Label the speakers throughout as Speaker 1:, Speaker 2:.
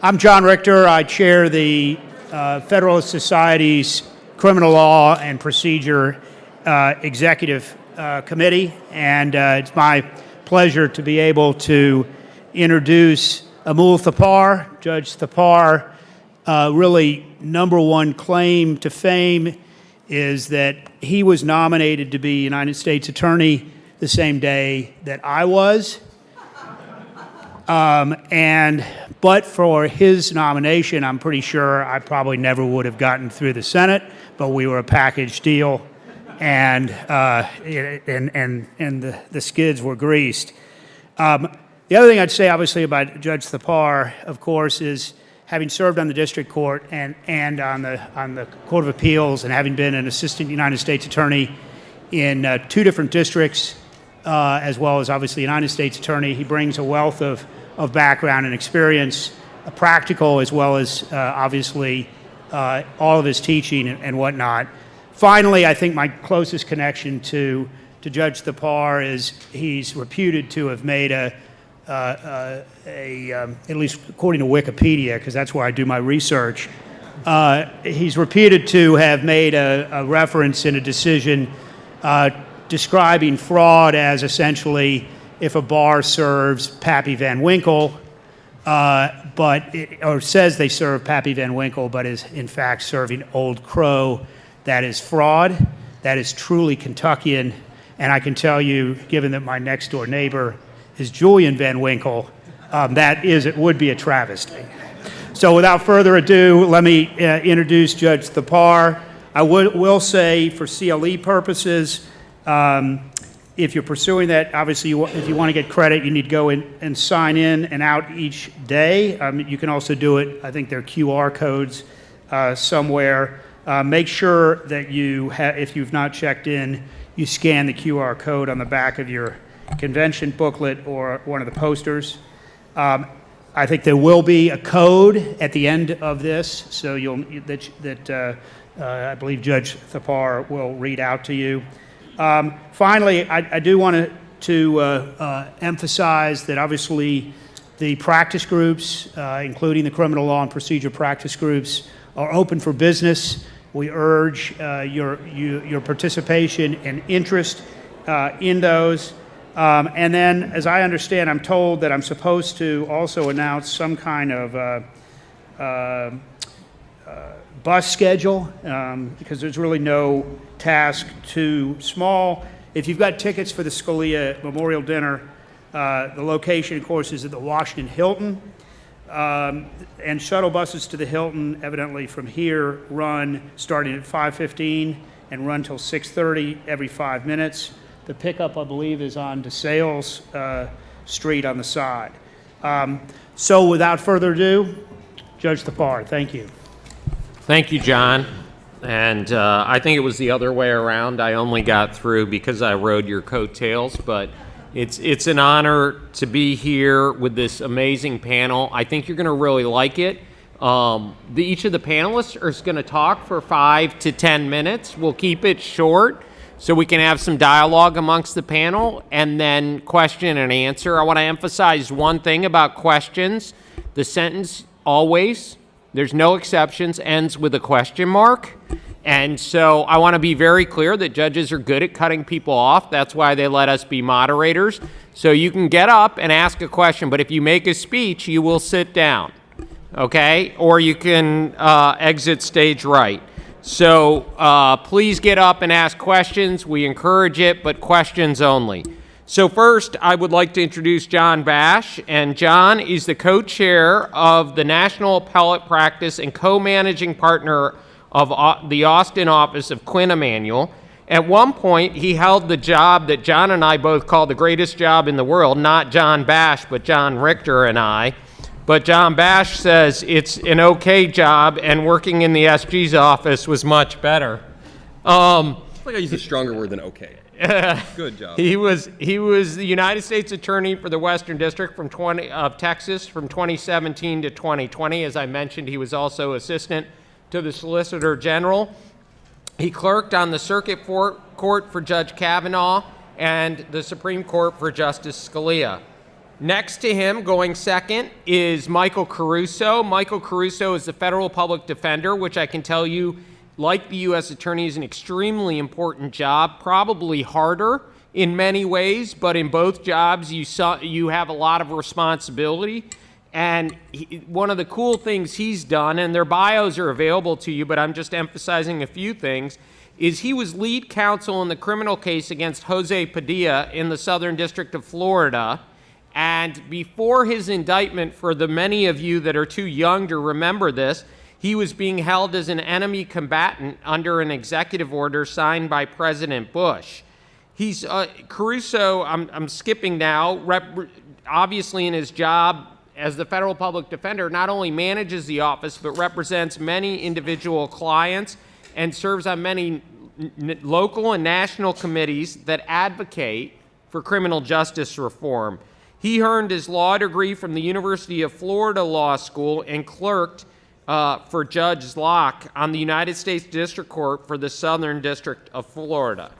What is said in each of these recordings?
Speaker 1: I'm John Richter. I chair the Federalist Society's Criminal Law and Procedure Executive Committee, and it's my pleasure to be able to introduce Amul Thapar. Judge Thapar, really number one claim to fame is that he was nominated to be United States Attorney the same day that I was. But for his nomination, I'm pretty sure I probably never would have gotten through the Senate, but we were a package deal, and the skids were greased. The other thing I'd say, obviously, about Judge Thapar, of course, is having served on the district court and on the Court of Appeals, and having been an assistant United States attorney in two different districts, as well as obviously United States attorney, he brings a wealth of background and experience, practical as well as obviously all of his teaching and whatnot. Finally, I think my closest connection to Judge Thapar is he's reputed to have made at least according to Wikipedia, because that's where I do my research, he's reputed to have made a reference in a decision describing fraud as essentially if a bar serves Pappy Van Winkle, or says they serve Pappy Van Winkle, but is in fact serving Old Crow, that is fraud. That is truly Kentuckian. And I can tell you, given that my next door neighbor is Julian Van Winkle, it would be a travesty. So without further ado, let me introduce Judge Thapar. I will say, for CLE purposes, if you're pursuing that, obviously, if you want to get credit, you need to go in and sign in and out each day. You can also do it, I think there are QR codes somewhere. Make sure that if you've not checked in, you scan the QR code on the back of your convention booklet or one of the posters. I think there will be a code at the end of this, so I believe Judge Thapar will read out to you. Finally, I do want to emphasize that obviously the practice groups, including the criminal law and procedure practice groups, are open for business. We urge your participation and interest in those. And then, as I understand, I'm told that I'm supposed to also announce some kind of bus schedule, because there's really no task too small. If you've got tickets for the Scalia Memorial Dinner, the location, of course, is at the Washington Hilton, and shuttle buses to the Hilton, evidently from here, run starting at 5:15 and run till 6:30 every 5 minutes. The pickup, I believe, is on DeSales Street on the side. So without further ado, Judge Thapar, thank you.
Speaker 2: Thank you, John. And I think it was the other way around. I only got through because I rode your coattails, but it's an honor to be here with this amazing panel. I think you're going to really like it. Each of the panelists is going to talk for 5 to 10 minutes. We'll keep it short so we can have some dialogue amongst the panel, and then question and answer. I want to emphasize one thing about questions. The sentence always, there's no exceptions, ends with a question mark. And so I want to be very clear that judges are good at cutting people off. That's why they let us be moderators. So you can get up and ask a question, but if you make a speech, you will sit down, okay? Or you can exit stage right. So please get up and ask questions. We encourage it, but questions only. So first, I would like to introduce John Bash, and John is the co-chair of the National Appellate Practice and co-managing partner of the Austin office of Quinn, Emanuel. At one point, he held the job that John and I both call the greatest job in the world, not John Bash, but John Richter and I. But John Bash says it's an okay job, and working in the SG's office was much better.
Speaker 3: I think I use a stronger word than okay. Good job.
Speaker 2: He was the United States Attorney for the Western District of Texas from 2017 to 2020. As I mentioned, he was also assistant to the Solicitor General. He clerked on the Circuit Court for Judge Kavanaugh and the Supreme Court for Justice Scalia. Next to him, going second, is Michael Caruso. Michael Caruso is the federal public defender, which I can tell you, like the U.S. Attorney, is an extremely important job, probably harder in many ways, but in both jobs you have a lot of responsibility. And one of the cool things he's done, and their bios are available to you, but I'm just emphasizing a few things, is he was lead counsel in the criminal case against Jose Padilla in the Southern District of Florida. And before his indictment, for the many of you that are too young to remember this, he was being held as an enemy combatant under an executive order signed by President Bush. He's Caruso, I'm skipping now, obviously in his job as the federal public defender, not only manages the office, but represents many individual clients and serves on many local and national committees that advocate for criminal justice reform. He earned his law degree from the University of Florida Law School and clerked for Judge Locke on the United States District Court for the Southern District of Florida.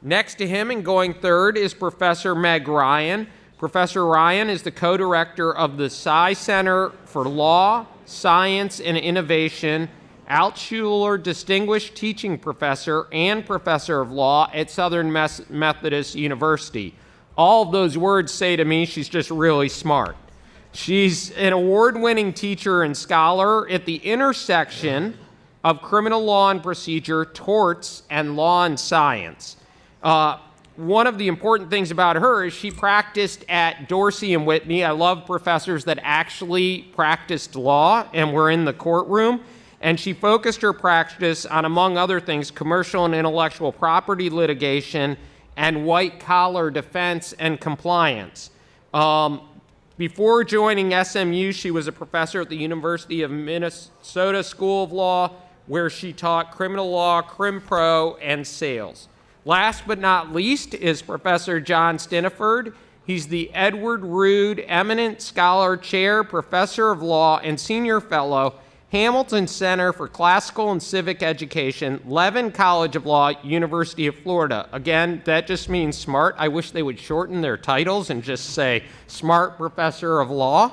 Speaker 2: Next to him and going third is Professor Meg Ryan. Professor Ryan is the co-director of the Tsai Center for Law, Science, and Innovation, Altshuler Distinguished Teaching Professor and Professor of Law at Southern Methodist University. All of those words say to me she's just really smart. She's an award-winning teacher and scholar at the intersection of criminal law and procedure, torts, and law and science. One of the important things about her is she practiced at Dorsey and Whitney. I love professors that actually practiced law and were in the courtroom. And she focused her practice on, among other things, commercial and intellectual property litigation and white-collar defense and compliance. Before joining SMU, she was a professor at the University of Minnesota School of Law, where she taught criminal law, crim pro, and sales. Last but not least is Professor John Stinneford. He's the Edward Rood Eminent Scholar Chair, Professor of Law, and Senior Fellow, Hamilton Center for Classical and Civic Education, Levin College of Law, University of Florida. Again, that just means smart. I wish they would shorten their titles and just say Smart Professor of Law.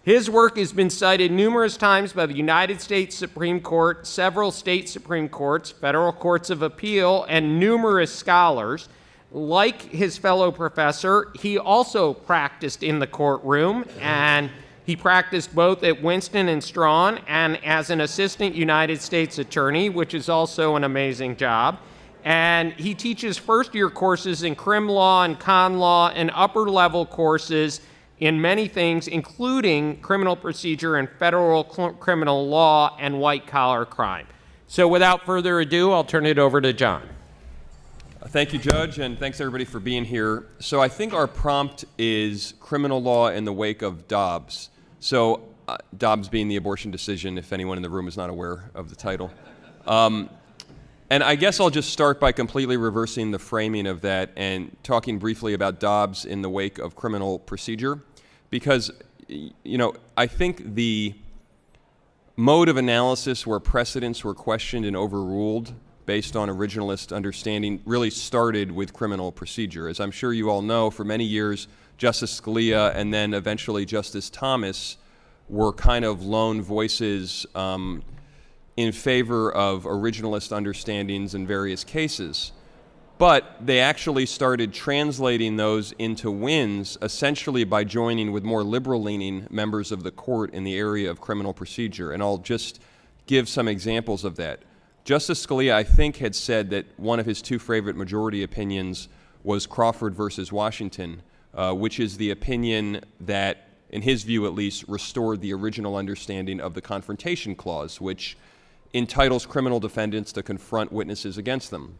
Speaker 2: His work has been cited numerous times by the United States Supreme Court, several state Supreme Courts, federal courts of appeal, and numerous scholars. Like his fellow professor, he also practiced in the courtroom, and he practiced both at Winston and Strawn and as an assistant United States attorney, which is also an amazing job. And he teaches first-year courses in crim law and con law and upper-level courses in many things, including criminal procedure and federal criminal law and white-collar crime. So without further ado, I'll turn it over to John.
Speaker 3: Thank you, Judge, and thanks everybody for being here. So I think our prompt is criminal law in the wake of Dobbs. So Dobbs being the abortion decision, if anyone in the room is not aware of the title. And I guess I'll just start by completely reversing the framing of that and talking briefly about Dobbs in the wake of criminal procedure. Because, you know, I think the mode of analysis where precedents were questioned and overruled based on originalist understanding really started with criminal procedure. As I'm sure you all know, for many years, Justice Scalia and then eventually Justice Thomas were kind of lone voices in favor of originalist understandings in various cases. But they actually started translating those into wins essentially by joining with more liberal-leaning members of the court in the area of criminal procedure. And I'll just give some examples of that. Justice Scalia, I think, had said that one of his two favorite majority opinions was Crawford versus Washington, which is the opinion that, in his view at least, restored the original understanding of the Confrontation Clause, which entitles criminal defendants to confront witnesses against them.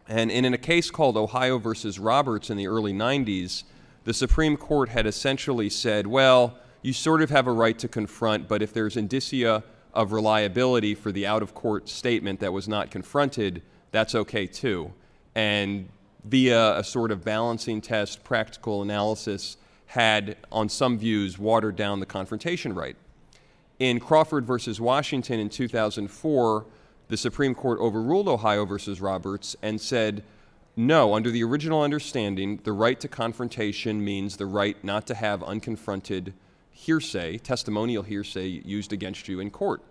Speaker 3: And in a case called Ohio versus Roberts in the early 90s, the Supreme Court had essentially said, well, you sort of have a right to confront, but if there's indicia of reliability for the out-of-court statement that was not confronted, that's okay too. And via a sort of balancing test, practical analysis had, on some views, watered down the confrontation right. In Crawford versus Washington in 2004, the Supreme Court overruled Ohio versus Roberts and said, No, under the original understanding, the right to confrontation means the right not to have unconfronted hearsay, testimonial hearsay used against you in court.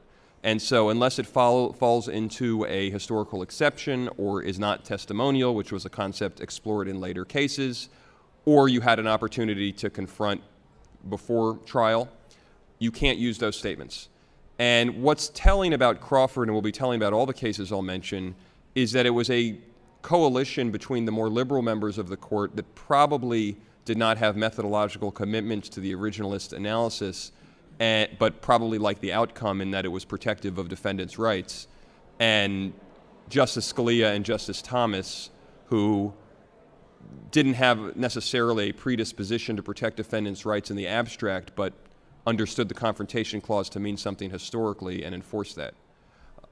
Speaker 3: And so unless it falls into a historical exception or is not testimonial, which was a concept explored in later cases, or you had an opportunity to confront before trial, you can't use those statements. And what's telling about Crawford, and will be telling about all the cases I'll mention, is that it was a coalition between the more liberal members of the court that probably did not have methodological commitments to the originalist analysis, but probably liked the outcome in that it was protective of defendants' rights. And Justice Scalia and Justice Thomas, who didn't have necessarily a predisposition to protect defendants' rights in the abstract, but understood the Confrontation Clause to mean something historically and enforced that.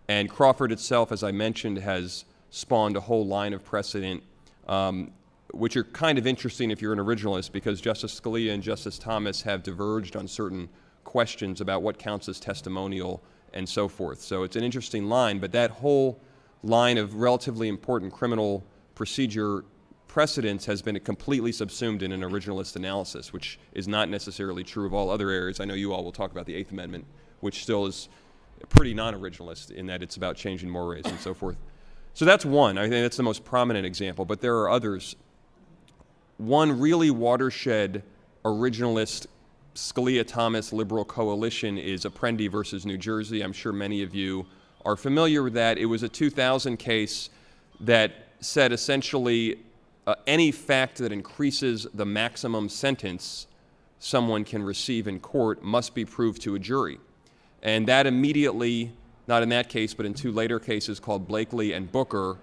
Speaker 3: And Crawford itself, as I mentioned, has spawned a whole line of precedent, which are kind of interesting if you're an originalist, because Justice Scalia and Justice Thomas have diverged on certain questions about what counts as testimonial and so forth. So it's an interesting line, but that whole line of relatively important criminal procedure precedents has been completely subsumed in an originalist analysis, which is not necessarily true of all other areas. I know you all will talk about the Eighth Amendment, which still is pretty non-originalist in that it's about changing mores and so forth. So that's one. I think that's the most prominent example, but there are others. One really watershed originalist Scalia-Thomas liberal coalition is Apprendi versus New Jersey. I'm sure many of you are familiar with that. It was a 2000 case that said essentially any fact that increases the maximum sentence someone can receive in court must be proved to a jury. And that immediately, not in that case, but in two later cases called Blakely and Booker,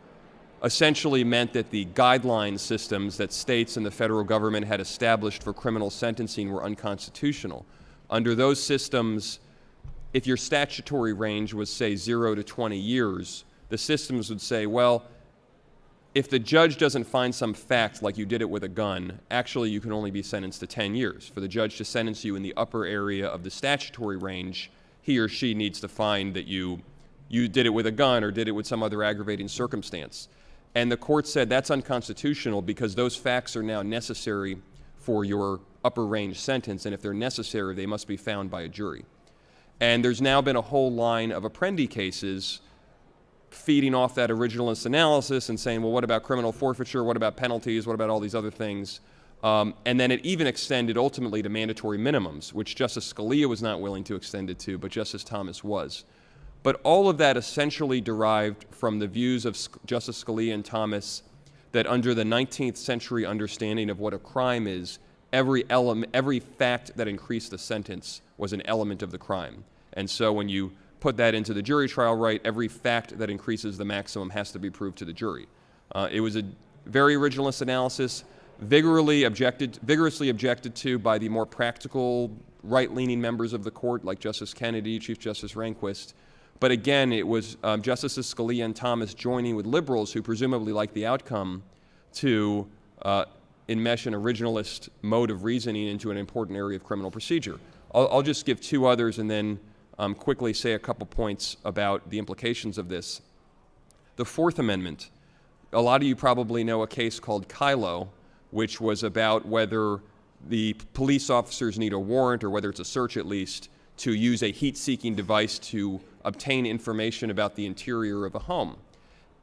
Speaker 3: essentially meant that the guideline systems that states and the federal government had established for criminal sentencing were unconstitutional. Under those systems, if your statutory range was, say, 0 to 20 years, the systems would say, well, if the judge doesn't find some fact like you did it with a gun, actually you can only be sentenced to 10 years. For the judge to sentence you in the upper area of the statutory range, he or she needs to find that you did it with a gun or did it with some other aggravating circumstance. And the court said that's unconstitutional because those facts are now necessary for your upper range sentence, and if they're necessary, they must be found by a jury. And there's now been a whole line of Apprendi cases feeding off that originalist analysis and saying, well, what about criminal forfeiture? What about penalties? What about all these other things? And then it even extended ultimately to mandatory minimums, which Justice Scalia was not willing to extend it to, but Justice Thomas was. But all of that essentially derived from the views of Justice Scalia and Thomas that under the 19th century understanding of what a crime is, every fact that increased the sentence was an element of the crime. And so when you put that into the jury trial right, every fact that increases the maximum has to be proved to the jury. It was a very originalist analysis, vigorously objected to by the more practical right-leaning members of the court like Justice Kennedy, Chief Justice Rehnquist. But again, it was Justices Scalia and Thomas joining with liberals who presumably liked the outcome to enmesh an originalist mode of reasoning into an important area of criminal procedure. I'll just give two others and then quickly say a couple points about the implications of this. The Fourth Amendment. A lot of you probably know a case called Kylo, which was about whether the police officers need a warrant, or whether it's a search at least, to use a heat-seeking device to obtain information about the interior of a home.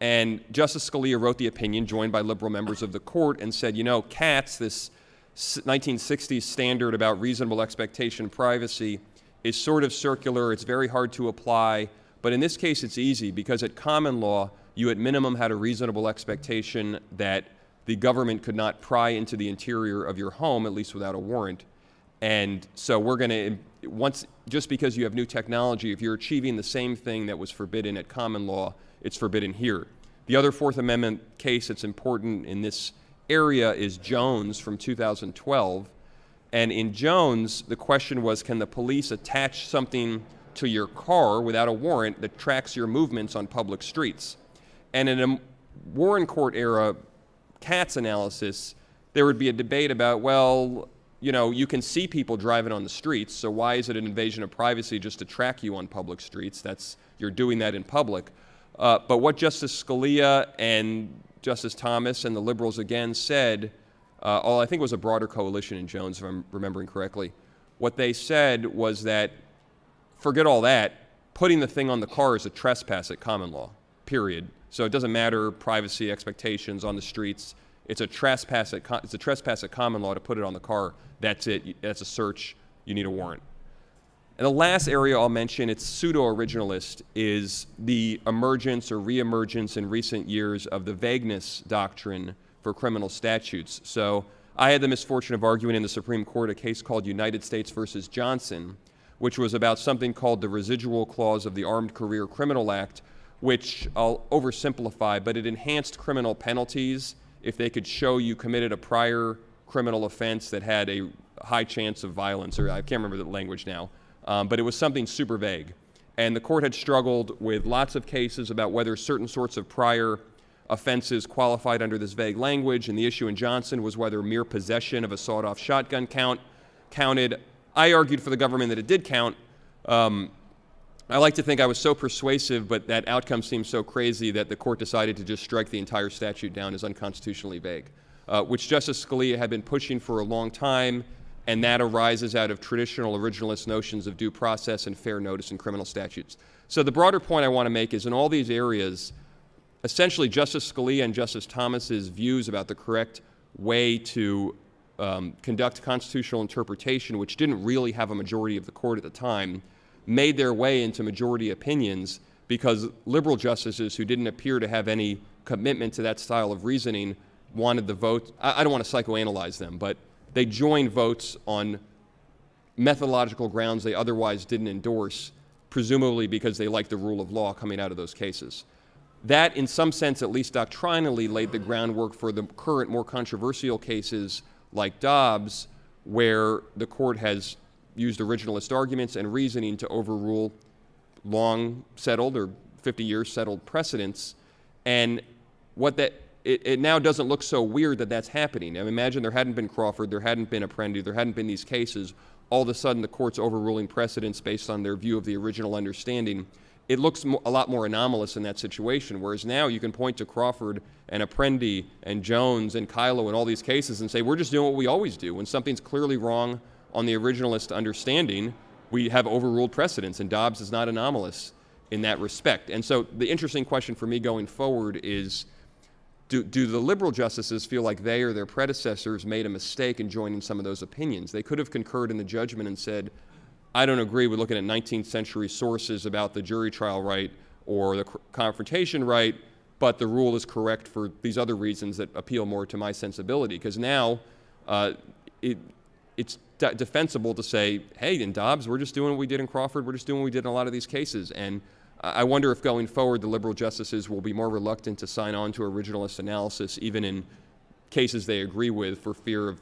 Speaker 3: And Justice Scalia wrote the opinion, joined by liberal members of the court, and said, you know, Katz, this 1960s standard about reasonable expectation privacy, is sort of circular. It's very hard to apply. But in this case, it's easy, because at common law, you at minimum had a reasonable expectation that the government could not pry into the interior of your home, at least without a warrant. And so we're going to, just because you have new technology, if you're achieving the same thing that was forbidden at common law, it's forbidden here. The other Fourth Amendment case that's important in this area is Jones from 2012. And in Jones, the question was, can the police attach something to your car without a warrant that tracks your movements on public streets? And in a Warren Court era Katz analysis, there would be a debate about, well, you know, you can see people driving on the streets, so why is it an invasion of privacy just to track you on public streets? You're doing that in public. But what Justice Scalia and Justice Thomas and the liberals again said, I think it was a broader coalition in Jones, if I'm remembering correctly. What they said was that, forget all that, putting the thing on the car is a trespass at common law, period. So it doesn't matter privacy expectations on the streets. It's a trespass at common law to put it on the car. That's it. That's a search. You need a warrant. And the last area I'll mention, it's pseudo-originalist, is the emergence or reemergence in recent years of the vagueness doctrine for criminal statutes. So I had the misfortune of arguing in the Supreme Court a case called United States versus Johnson, which was about something called the residual clause of the Armed Career Criminal Act, which I'll oversimplify, but it enhanced criminal penalties if they could show you committed a prior criminal offense that had a high chance of violence, or I can't remember the language now, but it was something super vague. And the court had struggled with lots of cases about whether certain sorts of prior offenses qualified under this vague language, and the issue in Johnson was whether mere possession of a sawed-off shotgun counted. I argued for the government that it did count. I like to think I was so persuasive, but that outcome seemed so crazy that the court decided to just strike the entire statute down as unconstitutionally vague, which Justice Scalia had been pushing for a long time, and that arises out of traditional originalist notions of due process and fair notice in criminal statutes. So the broader point I want to make is in all these areas, essentially Justice Scalia and Justice Thomas's views about the correct way to conduct constitutional interpretation, which didn't really have a majority of the court at the time, made their way into majority opinions because liberal justices who didn't appear to have any commitment to that style of reasoning wanted the vote. I don't want to psychoanalyze them, but they joined votes on methodological grounds they otherwise didn't endorse, presumably because they liked the rule of law coming out of those cases. That, in some sense, at least doctrinally, laid the groundwork for the current, more controversial cases like Dobbs, where the court has used originalist arguments and reasoning to overrule long settled or 50 years settled precedents. And it now doesn't look so weird that that's happening. Now, imagine there hadn't been Crawford, there hadn't been Apprendi, there hadn't been these cases. All of a sudden, the court's overruling precedents based on their view of the original understanding. It looks a lot more anomalous in that situation, whereas now you can point to Crawford and Apprendi and Jones and Kylo and all these cases and say, we're just doing what we always do. When something's clearly wrong on the originalist understanding, we have overruled precedents, and Dobbs is not anomalous in that respect. And so the interesting question for me going forward is, do the liberal justices feel like they or their predecessors made a mistake in joining some of those opinions? They could have concurred in the judgment and said, I don't agree with looking at 19th century sources about the jury trial right or the confrontation right, but the rule is correct for these other reasons that appeal more to my sensibility. Because now it's defensible to say, hey, in Dobbs, we're just doing what we did in Crawford, we're just doing what we did in a lot of these cases. And I wonder if going forward the liberal justices will be more reluctant to sign on to originalist analysis, even in cases they agree with, for fear of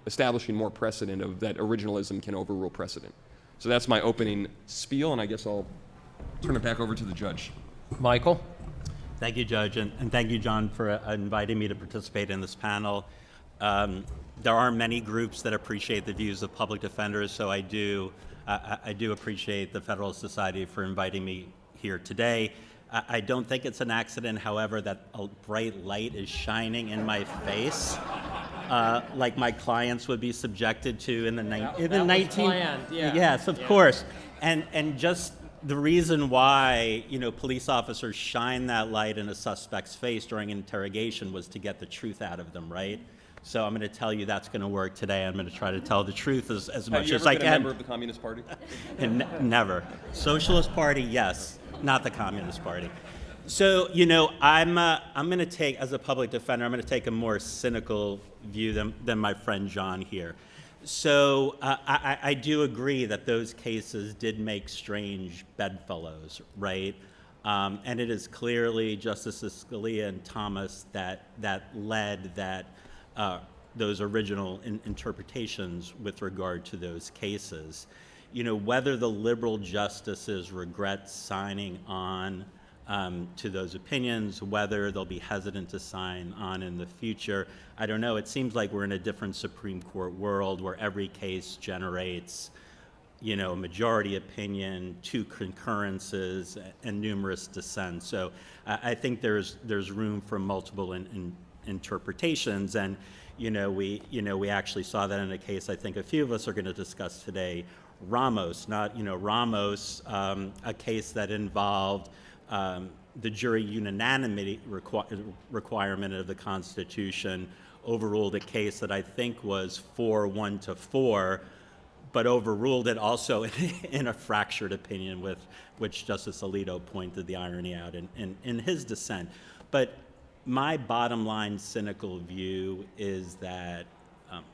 Speaker 3: establishing more precedent of that originalism can overrule precedent. So that's my opening spiel, and I guess I'll turn it back over to the judge.
Speaker 2: Michael?
Speaker 4: Thank you, Judge, and thank you, John, for inviting me to participate in this panel. There are many groups that appreciate the views of public defenders, so I do appreciate the Federalist Society for inviting me here today. I don't think it's an accident, however, that a bright light is shining in my face, like my clients would be subjected to in the 19. Yes, of course, and just the reason why police officers shine that light in a suspect's face during interrogation was to get the truth out of them, right? So I'm going to tell you that's going to work today. I'm going to try to tell the truth as much as I can. Have you ever been a member
Speaker 3: of the Communist Party?
Speaker 4: Never. Socialist Party, yes. Not the Communist Party. So, I'm going to take, as a public defender, I'm going to take a more cynical view than my friend John here. So I do agree that those cases did make strange bedfellows, right? And it is clearly Justices Scalia and Thomas that led those original interpretations with regard to those cases. Whether the liberal justices regret signing on to those opinions, whether they'll be hesitant to sign on in the future, I don't know. It seems like we're in a different Supreme Court world where every case generates a majority opinion, 2 concurrences, and numerous dissents. So I think there's room for multiple interpretations, and we actually saw that in a case I think a few of us are going to discuss today, Ramos, a case that involved the jury unanimity requirement of the Constitution, overruled a case that I think was 4-1-4, but overruled it also in a fractured opinion, with which Justice Alito pointed the irony out in his dissent. But my bottom line cynical view is that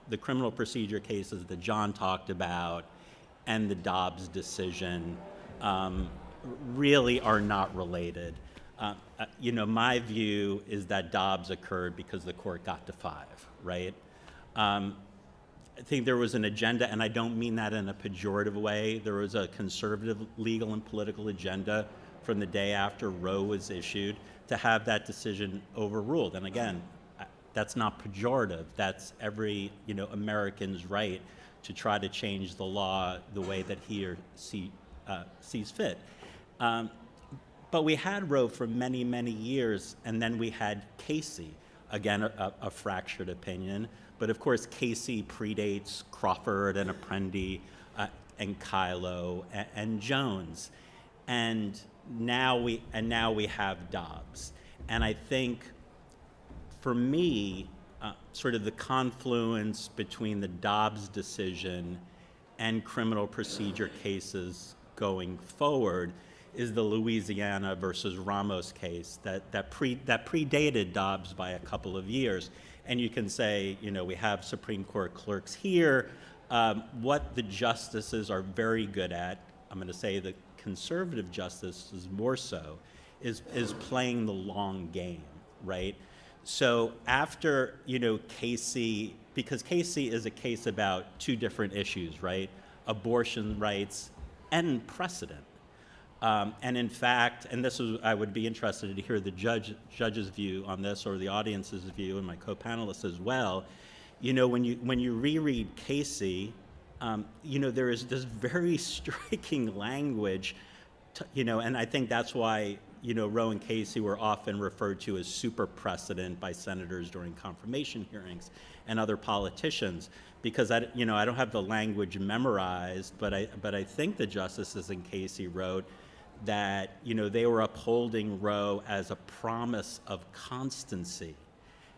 Speaker 4: the criminal procedure cases that John talked about and the Dobbs decision really are not related. My view is that Dobbs occurred because the court got to 5, right? I think there was an agenda, and I don't mean that in a pejorative way. There was a conservative legal and political agenda from the day after Roe was issued to have that decision overruled. And again, that's not pejorative. That's every American's right to try to change the law the way that he or she sees fit. But we had Roe for many, many years, and then we had Casey, again, a fractured opinion. But of course, Casey predates Crawford and Apprendi and Kylo and Jones, and now we have Dobbs. And I think, for me, sort of the confluence between the Dobbs decision and criminal procedure cases going forward is the Louisiana versus Ramos case that predated Dobbs by a couple of years. And you can say, we have Supreme Court clerks here. What the justices are very good at, I'm going to say the conservative justices more so, is playing the long game, right? So after, Casey, because Casey is a case about 2 different issues, right? Abortion rights and precedent. And in fact, and I would be interested to hear the judge's view on this, or the audience's view, and my co-panelists as well. When you reread Casey, there is this very striking language, and I think that's why Roe and Casey were often referred to as super precedent by senators during confirmation hearings and other politicians, because I don't have the language memorized, but I think the justices in Casey wrote that they were upholding Roe as a promise of constancy,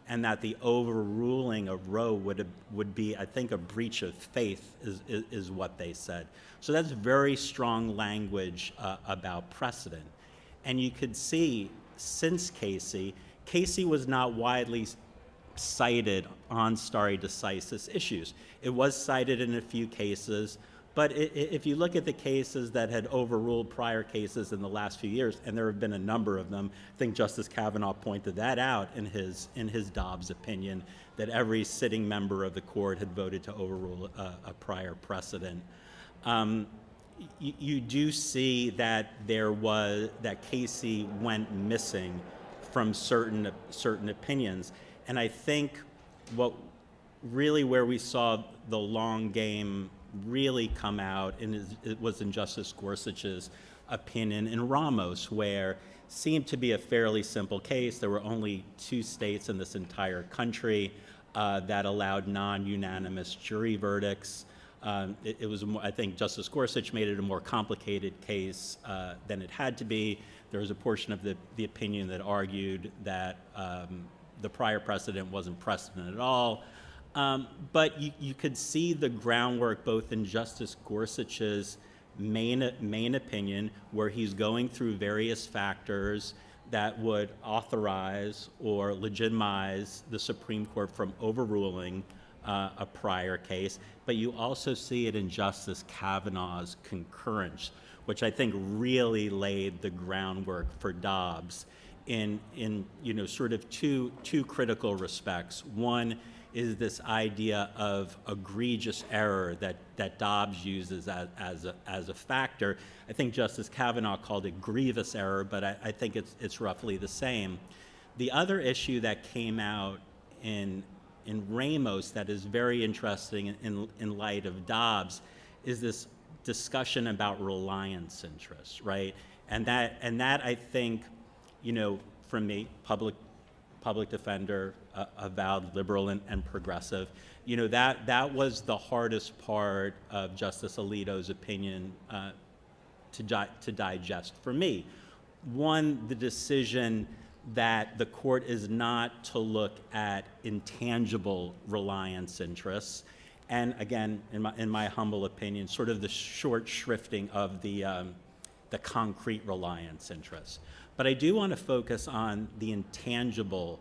Speaker 4: and that the overruling of Roe would be, I think, a breach of faith is what they said. So that's very strong language about precedent. And you could see, since Casey was not widely cited on stare decisis issues. It was cited in a few cases, but if you look at the cases that had overruled prior cases in the last few years, and there have been a number of them, I think Justice Kavanaugh pointed that out in his Dobbs opinion, that every sitting member of the court had voted to overrule a prior precedent. You do see that that Casey went missing from certain opinions, and I think where we saw the long game really come out it was in Justice Gorsuch's opinion in Ramos, where seemed to be a fairly simple case. There were only 2 states in this entire country that allowed non-unanimous jury verdicts. It was, I think Justice Gorsuch made it a more complicated case than it had to be. There was a portion of the opinion that argued that the prior precedent wasn't precedent at all. But you could see the groundwork both in Justice Gorsuch's main opinion, where he's going through various factors that would authorize or legitimize the Supreme Court from overruling a prior case, but you also see it in Justice Kavanaugh's concurrence, which I think really laid the groundwork for Dobbs in sort of two critical respects. One is this idea of egregious error that Dobbs uses as a factor. I think Justice Kavanaugh called it grievous error, but I think it's roughly the same. The other issue that came out in Ramos that is very interesting in light of Dobbs is this discussion about reliance interests, right? And that I think, from me, public defender, avowed liberal and progressive, that was the hardest part of Justice Alito's opinion to digest for me. One, the decision that the court is not to look at intangible reliance interests, and again, in my humble opinion, sort of the short shrifting of the concrete reliance interests. But I do want to focus on the intangible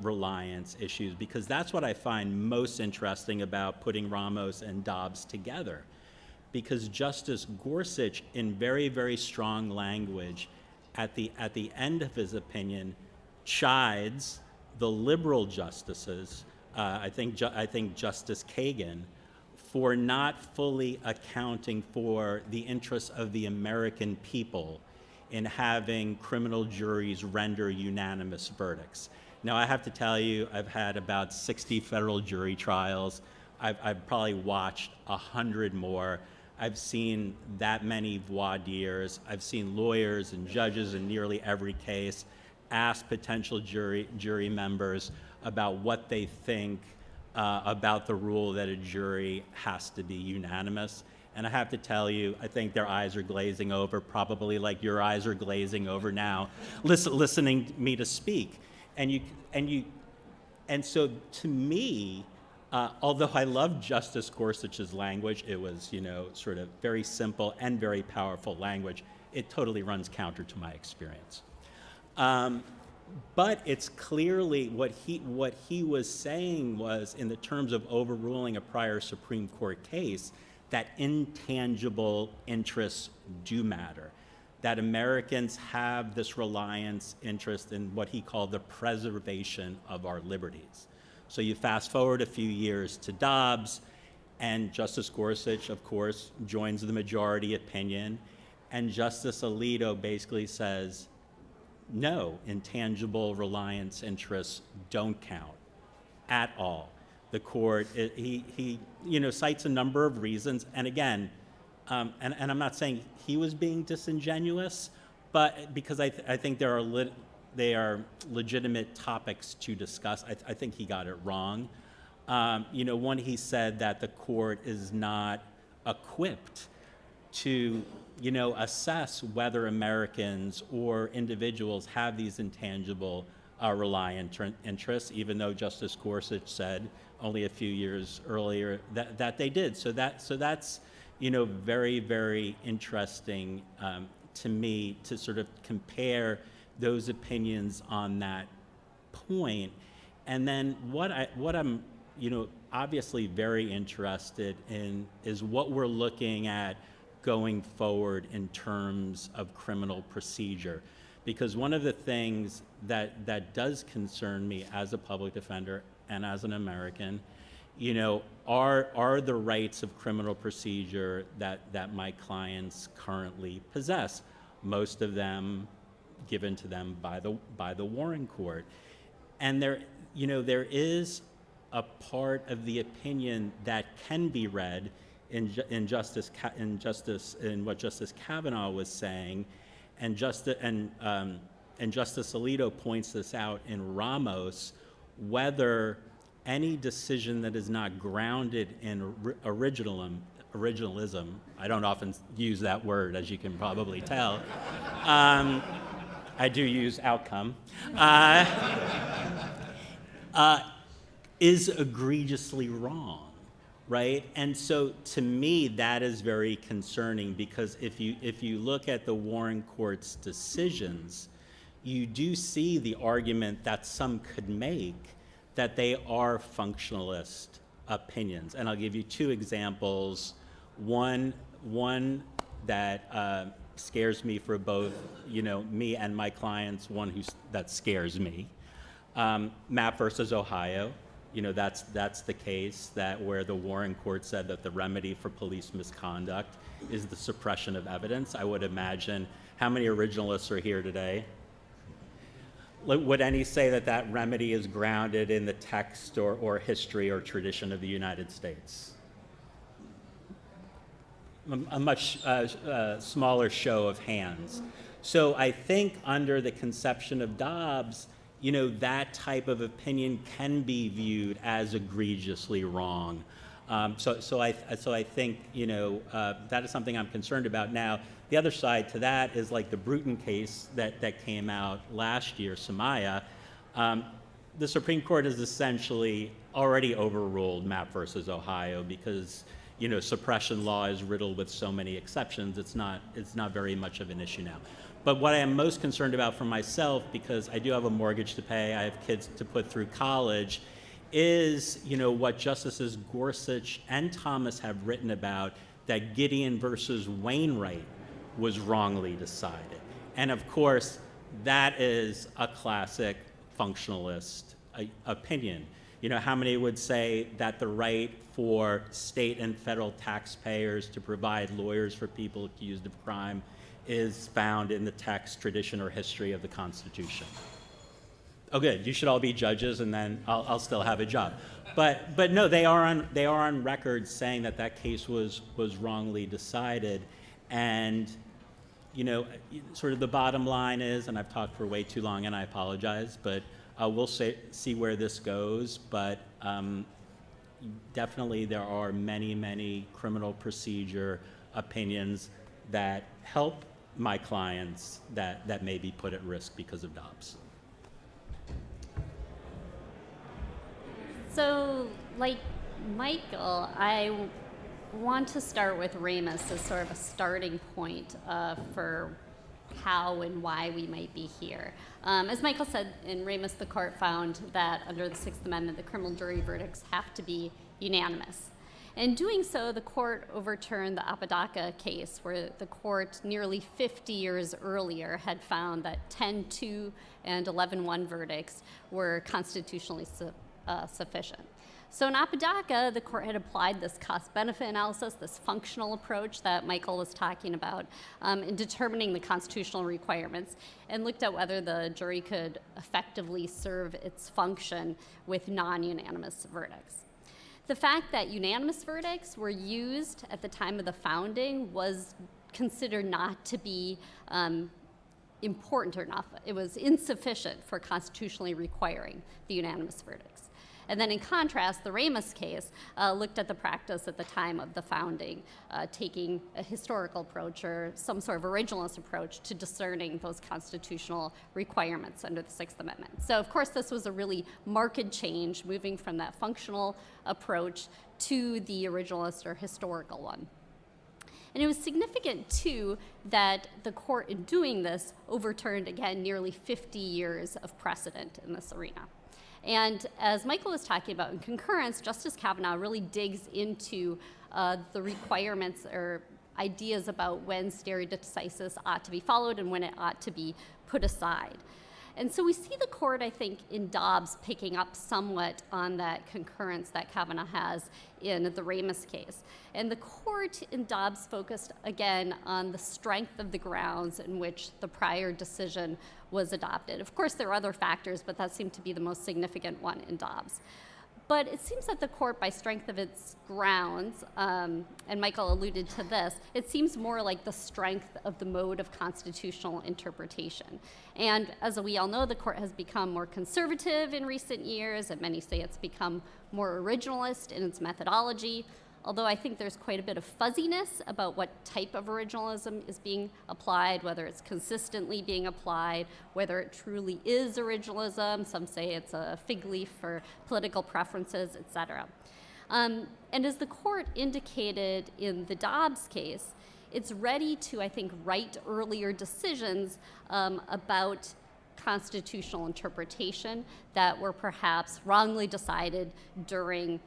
Speaker 4: reliance issues, because that's what I find most interesting about putting Ramos and Dobbs together. Because Justice Gorsuch, in very, very strong language, at the end of his opinion, chides the liberal justices, I think Justice Kagan, for not fully accounting for the interests of the American people in having criminal juries render unanimous verdicts. Now, I have to tell you, I've had about 60 federal jury trials. I've probably watched 100 more. I've seen that many voir dires. I've seen lawyers and judges in nearly every case ask potential jury members about what they think about the rule that a jury has to be unanimous. And I have to tell you, I think their eyes are glazing over, probably like your eyes are glazing over now, listening to me to speak. And so to me, although I love Justice Gorsuch's language, it was, sort of very simple and very powerful language, it totally runs counter to my experience. But it's clearly what he was saying was, in the terms of overruling a prior Supreme Court case, that intangible interests do matter, that Americans have this reliance interest in what he called the preservation of our liberties. So you fast forward a few years to Dobbs, and Justice Gorsuch, of course, joins the majority opinion, and Justice Alito basically says, no, intangible reliance interests don't count at all. The court, he cites a number of reasons, and again, and I'm not saying he was being disingenuous, but because I think they are legitimate topics to discuss. I think he got it wrong. One, he said that the court is not equipped to, assess whether Americans or individuals have these intangible reliance interests, even though Justice Gorsuch said only a few years earlier that they did. So that's very, very interesting to me to sort of compare those opinions on that point. And then what I'm obviously very interested in is what we're looking at going forward in terms of criminal procedure. Because one of the things that does concern me as a public defender and as an American, are the rights of criminal procedure that my clients currently possess, most of them given to them by the Warren Court. And there is a part of the opinion that can be read in what Justice Kavanaugh was saying, and Justice Alito points this out in Ramos, whether any decision that is not grounded in originalism, I don't often use that word, as you can probably tell. I do use outcome, is egregiously wrong, right? And so to me, that is very concerning, because if you look at the Warren Court's decisions, you do see the argument that some could make that they are functionalist opinions. And I'll give you two examples. One that scares me for both, me and my clients, that scares me. Mapp versus Ohio, that's the case where the Warren Court said that the remedy for police misconduct is the suppression of evidence. I would imagine, how many originalists are here today? Would any say that remedy is grounded in the text or history or tradition of the United States? a much smaller show of hands. So I think under the conception of Dobbs, that type of opinion can be viewed as egregiously wrong. So I think, that is something I'm concerned about. Now, the other side to that is like the Bruton case that came out last year, Samia. The Supreme Court has essentially already overruled Mapp versus Ohio because, suppression law is riddled with so many exceptions. It's not very much of an issue now. But what I am most concerned about for myself, because I do have a mortgage to pay, I have kids to put through college, is what Justices Gorsuch and Thomas have written about, that Gideon versus Wainwright was wrongly decided. And of course, that is a classic functionalist opinion. How many would say that the right for state and federal taxpayers to provide lawyers for people accused of crime is found in the text, tradition, or history of the Constitution? Oh, good. You should all be judges, and then I'll still have a job. But no, they are on record saying that case was wrongly decided, and sort of the bottom line is, and I've talked for way too long, and I apologize, but we'll see where this goes. But definitely, there are many criminal procedure opinions that help my clients that may be put at risk because of Dobbs.
Speaker 5: So, like Michael, I want to start with Ramus as sort of a starting point for how and why we might be here. As Michael said, in Ramus, the court found that under the Sixth Amendment, the criminal jury verdicts have to be unanimous. In doing so, the court overturned the Apodaca case, where the court nearly 50 years earlier had found that 10-2 and 11-1 verdicts were constitutionally sufficient. So in Apodaca, the court had applied this cost-benefit analysis, this functional approach that Michael was talking about, in determining the constitutional requirements, and looked at whether the jury could effectively serve its function with non-unanimous verdicts. The fact that unanimous verdicts were used at the time of the founding was considered not to be important enough. It was insufficient for constitutionally requiring the unanimous verdicts. And then in contrast, the Ramus case looked at the practice at the time of the founding, taking a historical approach or some sort of originalist approach to discerning those constitutional requirements under the Sixth Amendment. So of course, this was a really marked change, moving from that functional approach to the originalist or historical one. And it was significant, too, that the court, in doing this, overturned, again, nearly 50 years of precedent in this arena. And as Michael was talking about in concurrence, Justice Kavanaugh really digs into the requirements or ideas about when stare decisis ought to be followed and when it ought to be put aside. And so we see the court, I think, in Dobbs picking up somewhat on that concurrence that Kavanaugh has in the Ramus case. And the court in Dobbs focused, again, on the strength of the grounds in which the prior decision was adopted. Of course, there are other factors, but that seemed to be the most significant one in Dobbs. But it seems that the court, by strength of its grounds, and Michael alluded to this, it seems more like the strength of the mode of constitutional interpretation. And as we all know, the court has become more conservative in recent years, and many say it's become more originalist in its methodology. Although I think there's quite a bit of fuzziness about what type of originalism is being applied, whether it's consistently being applied, whether it truly is originalism. Some say it's a fig leaf for political preferences, et cetera. And as the court indicated in the Dobbs case, it's ready to, I think, write earlier decisions about constitutional interpretation that were perhaps wrongly decided during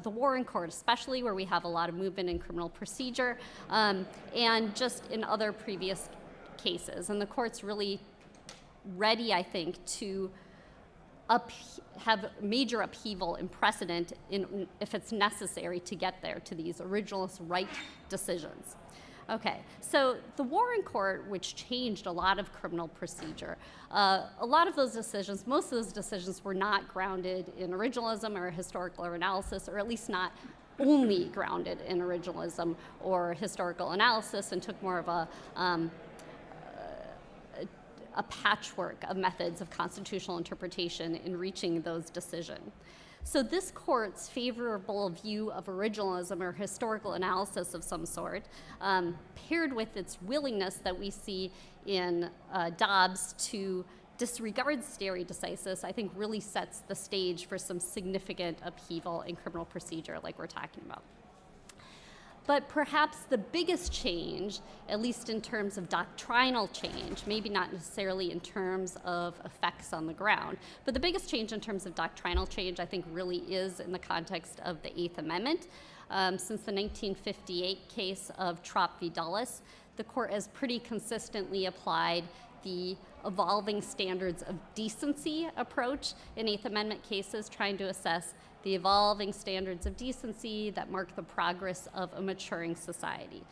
Speaker 5: the Warren Court, especially where we have a lot of movement in criminal procedure, and just in other previous cases. And the court's really ready, I think, to have major upheaval in precedent if it's necessary to get there to these originalist right decisions. Okay, so the Warren Court, which changed a lot of criminal procedure, a lot of those decisions, most of those decisions were not grounded in originalism or historical or analysis, or at least not only grounded in originalism or historical analysis and took more of a patchwork of methods of constitutional interpretation in reaching those decisions. So this court's favorable view of originalism or historical analysis of some sort, paired with its willingness that we see in Dobbs to disregard stare decisis, I think really sets the stage for some significant upheaval in criminal procedure like we're talking about. But perhaps the biggest change, at least in terms of doctrinal change, maybe not necessarily in terms of effects on the ground, but the biggest change in terms of doctrinal change, I think, really is in the context of the Eighth Amendment. Since the 1958 case of Trop v. Dulles, the court has pretty consistently applied the evolving standards of decency approach in Eighth Amendment cases, trying to assess the evolving standards of decency that mark the progress of a maturing society.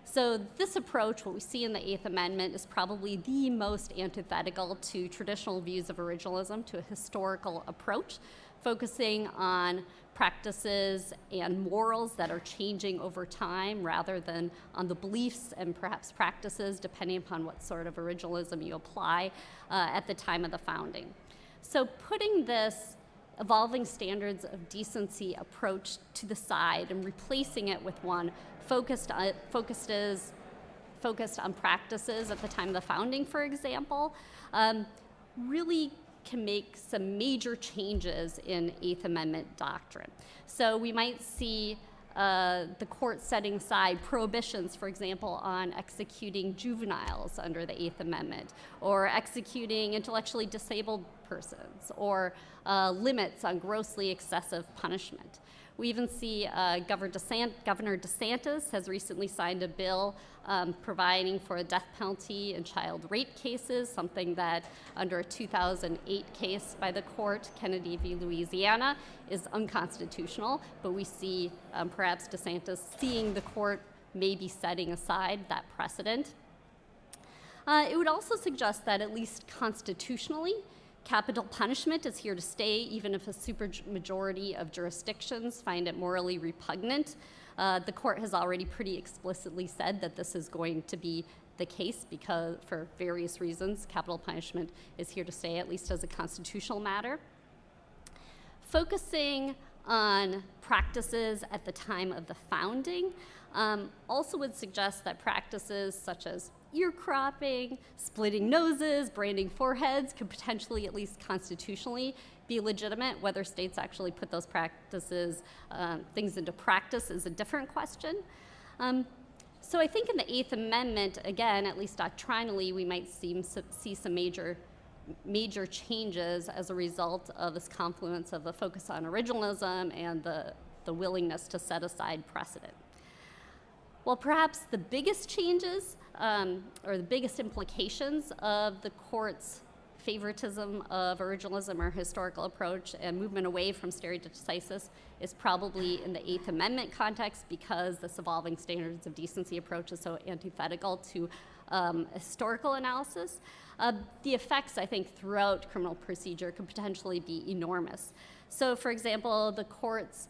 Speaker 5: So this approach, what we see in the Eighth Amendment, is probably the most antithetical to traditional views of originalism, to a historical approach, focusing on practices and morals that are changing over time rather than on the beliefs and perhaps practices, depending upon what sort of originalism you apply at the time of the founding. So putting this evolving standards of decency approach to the side and replacing it with one focused on practices at the time of the founding, for example, really can make some major changes in Eighth Amendment doctrine. So we might see the court setting aside prohibitions, for example, on executing juveniles under the Eighth Amendment, or executing intellectually disabled persons, or limits on grossly excessive punishment. We even see Governor DeSantis has recently signed a bill providing for a death penalty in child rape cases, something that under a 2008 case by the court, Kennedy v. Louisiana, is unconstitutional, but we see perhaps DeSantis seeing the court maybe setting aside that precedent. It would also suggest that at least constitutionally, capital punishment is here to stay, even if a supermajority of jurisdictions find it morally repugnant. The court has already pretty explicitly said that this is going to be the case because, for various reasons, capital punishment is here to stay, at least as a constitutional matter. Focusing on practices at the time of the founding also would suggest that practices such as ear cropping, splitting noses, branding foreheads could potentially, at least constitutionally, be legitimate. Whether states actually put those practices, things into practice is a different question. So I think in the Eighth Amendment, again, at least doctrinally, we might see some major changes as a result of this confluence of the focus on originalism and the willingness to set aside precedent. Well, perhaps the biggest changes or the biggest implications of the court's favoritism of originalism or historical approach and movement away from stare decisis is probably in the Eighth Amendment context, because this evolving standards of decency approach is so antithetical to historical analysis. The effects, I think, throughout criminal procedure could potentially be enormous. So, for example, the court's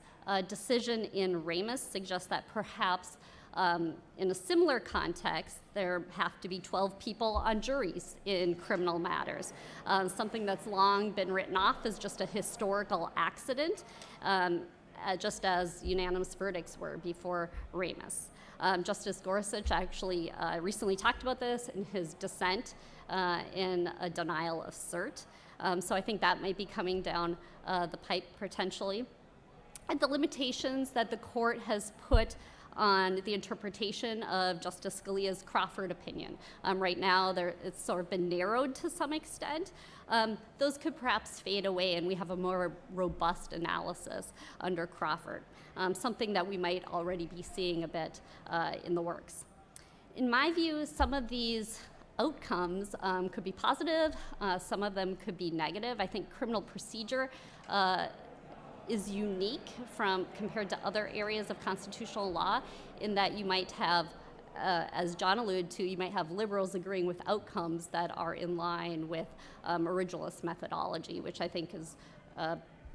Speaker 5: decision in Ramus suggests that perhaps in a similar context, there have to be 12 people on juries in criminal matters, something that's long been written off as just a historical accident, just as unanimous verdicts were before Ramus. Justice Gorsuch actually recently talked about this in his dissent in a denial of cert. So I think that might be coming down the pipe potentially. And the limitations that the court has put on the interpretation of Justice Scalia's Crawford opinion. Right now, it's sort of been narrowed to some extent. Those could perhaps fade away, and we have a more robust analysis under Crawford, something that we might already be seeing a bit in the works. In my view, some of these outcomes could be positive, some of them could be negative. I think criminal procedure is unique compared to other areas of constitutional law, in that you might have, as John alluded to, you might have liberals agreeing with outcomes that are in line with originalist methodology, which I think is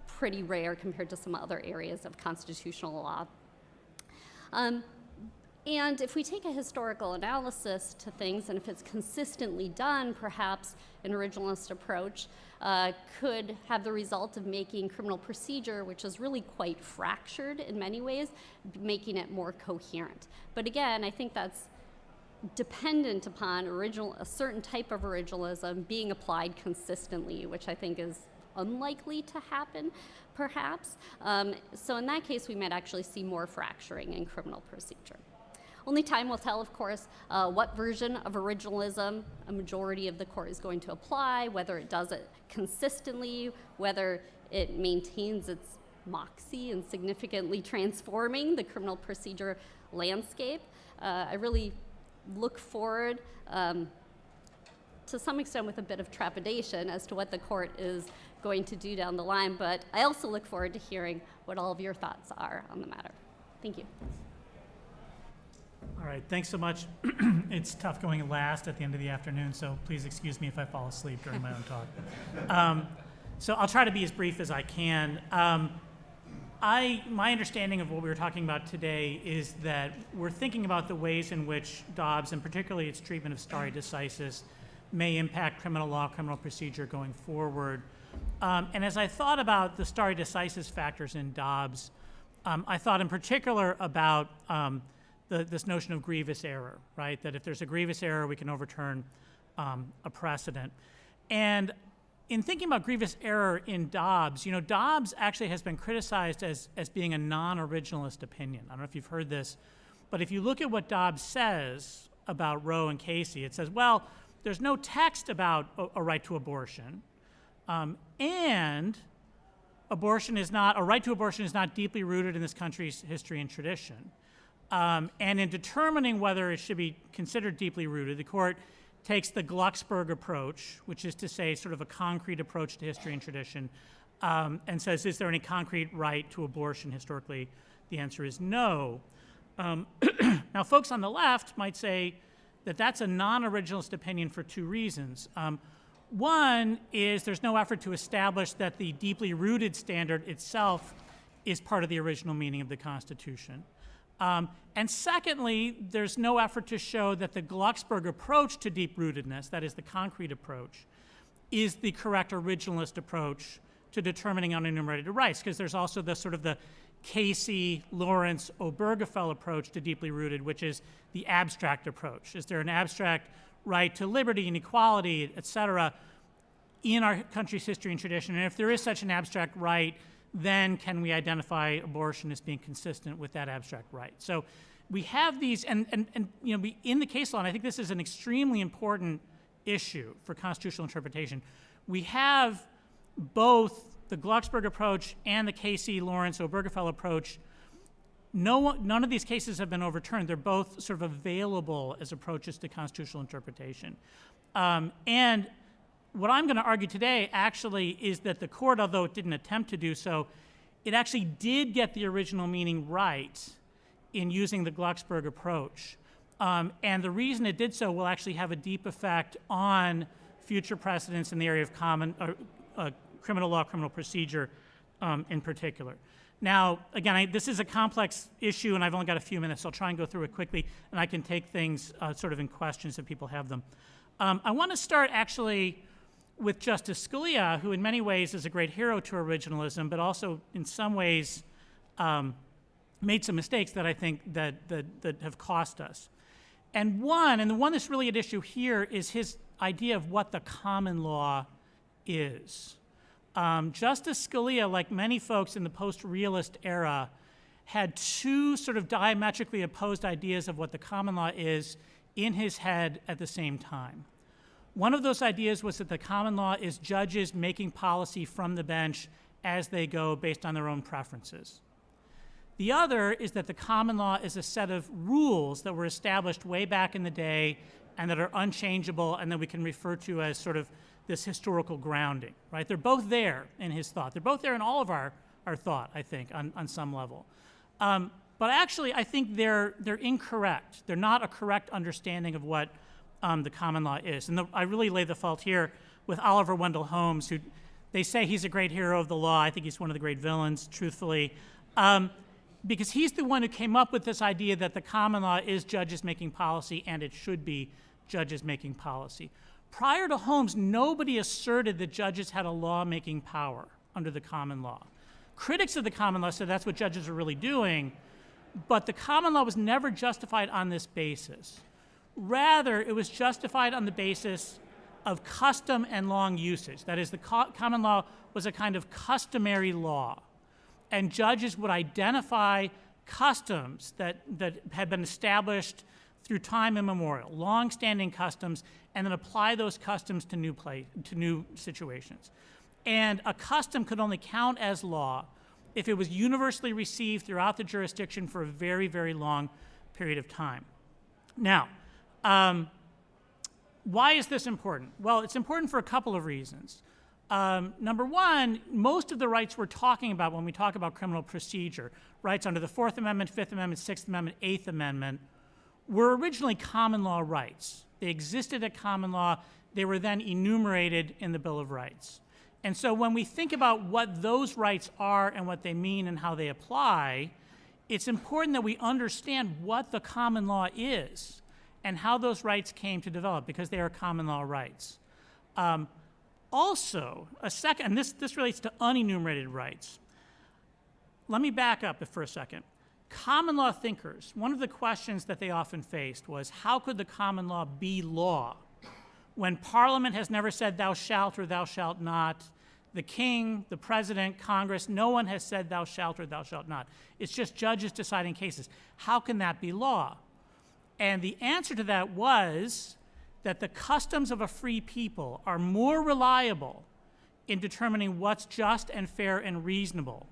Speaker 5: pretty rare compared to some other areas of constitutional law. And if we take a historical analysis to things, and if it's consistently done, perhaps an originalist approach could have the result of making criminal procedure, which is really quite fractured in many ways, making it more coherent. But again, I think that's dependent upon a certain type of originalism being applied consistently, which I think is unlikely to happen, perhaps. So in that case, we might actually see more fracturing in criminal procedure. Only time will tell, of course, what version of originalism a majority of the court is going to apply, whether it does it consistently, whether it maintains its moxie in significantly transforming the criminal procedure landscape. I really look forward to some extent with a bit of trepidation as to what the court is going to do down the line, but I also look forward to hearing what all of your thoughts are on the matter. Thank you.
Speaker 6: All right, thanks so much. It's tough going last at the end of the afternoon, so please excuse me if I fall asleep during my own talk. So I'll try to be as brief as I can. My understanding of what we were talking about today is that we're thinking about the ways in which Dobbs, and particularly its treatment of stare decisis, may impact criminal law, criminal procedure going forward. And as I thought about the stare decisis factors in Dobbs, I thought in particular about this notion of grievous error, right? That if there's a grievous error, we can overturn a precedent. And in thinking about grievous error in Dobbs, Dobbs actually has been criticized as being a non-originalist opinion. I don't know if you've heard this, but if you look at what Dobbs says about Roe and Casey, it says, well, there's no text about a right to abortion, and a right to abortion is not deeply rooted in this country's history and tradition. And in determining whether it should be considered deeply rooted, the court takes the Glucksberg approach, which is to say sort of a concrete approach to history and tradition, and says, is there any concrete right to abortion historically? The answer is no. Now, folks on the left might say that that's a non-originalist opinion for two reasons. One is there's no effort to establish that the deeply rooted standard itself is part of the original meaning of the Constitution. And secondly, there's no effort to show that the Glucksberg approach to deep-rootedness, that is the concrete approach, is the correct originalist approach to determining unenumerated rights, because there's also the sort of the Casey, Lawrence, Obergefell approach to deeply rooted, which is the abstract approach. Is there an abstract right to liberty and equality, et cetera, in our country's history and tradition? And if there is such an abstract right, then can we identify abortion as being consistent with that abstract right? So we have these, and in the case law, and I think this is an extremely important issue for constitutional interpretation, we have both the Glucksberg approach and the Casey, Lawrence, Obergefell approach. None of these cases have been overturned. They're both sort of available as approaches to constitutional interpretation. And what I'm going to argue today actually is that the court, although it didn't attempt to do so, it actually did get the original meaning right in using the Glucksberg approach. And the reason it did so will actually have a deep effect on future precedents in the area of criminal law, criminal procedure in particular. Now, again, this is a complex issue, and I've only got a few minutes, so I'll try and go through it quickly, and I can take things sort of in questions if people have them. I want to start actually with Justice Scalia, who in many ways is a great hero to originalism, but also in some ways made some mistakes that I think that have cost us. And the one that's really at issue here is his idea of what the common law is. Justice Scalia, like many folks in the post-realist era, had two sort of diametrically opposed ideas of what the common law is in his head at the same time. One of those ideas was that the common law is judges making policy from the bench as they go based on their own preferences. The other is that the common law is a set of rules that were established way back in the day and that are unchangeable and that we can refer to as sort of this historical grounding, right? They're both there in his thought. They're both there in all of our thought, I think, on some level. But actually, I think they're incorrect. They're not a correct understanding of what the common law is. And I really lay the fault here with Oliver Wendell Holmes, who they say he's a great hero of the law. I think he's one of the great villains, truthfully. because he's the one who came up with this idea that the common law is judges making policy, and it should be judges making policy. Prior to Holmes, nobody asserted that judges had a law-making power under the common law. Critics of the common law said that's what judges are really doing, but the common law was never justified on this basis. Rather, it was justified on the basis of custom and long usage. That is, the common law was a kind of customary law, and judges would identify customs that had been established through time immemorial, long-standing customs, and then apply those customs to new situations. And a custom could only count as law if it was universally received throughout the jurisdiction for a very, very long period of time. Now, why is this important? Well, it's important for a couple of reasons. Number one, most of the rights we're talking about when we talk about criminal procedure, rights under the Fourth Amendment, Fifth Amendment, Sixth Amendment, Eighth Amendment, were originally common law rights. They existed at common law. They were then enumerated in the Bill of Rights. And so when we think about what those rights are and what they mean and how they apply, it's important that we understand what the common law is and how those rights came to develop, because they are common law rights. Also, and this relates to unenumerated rights. Let me back up for a second. Common law thinkers, one of the questions that they often faced was, how could the common law be law when Parliament has never said thou shalt or thou shalt not? The king, the president, Congress, no one has said thou shalt or thou shalt not. It's just judges deciding cases. How can that be law? And the answer to that was that the customs of a free people are more reliable in determining what's just and fair and reasonable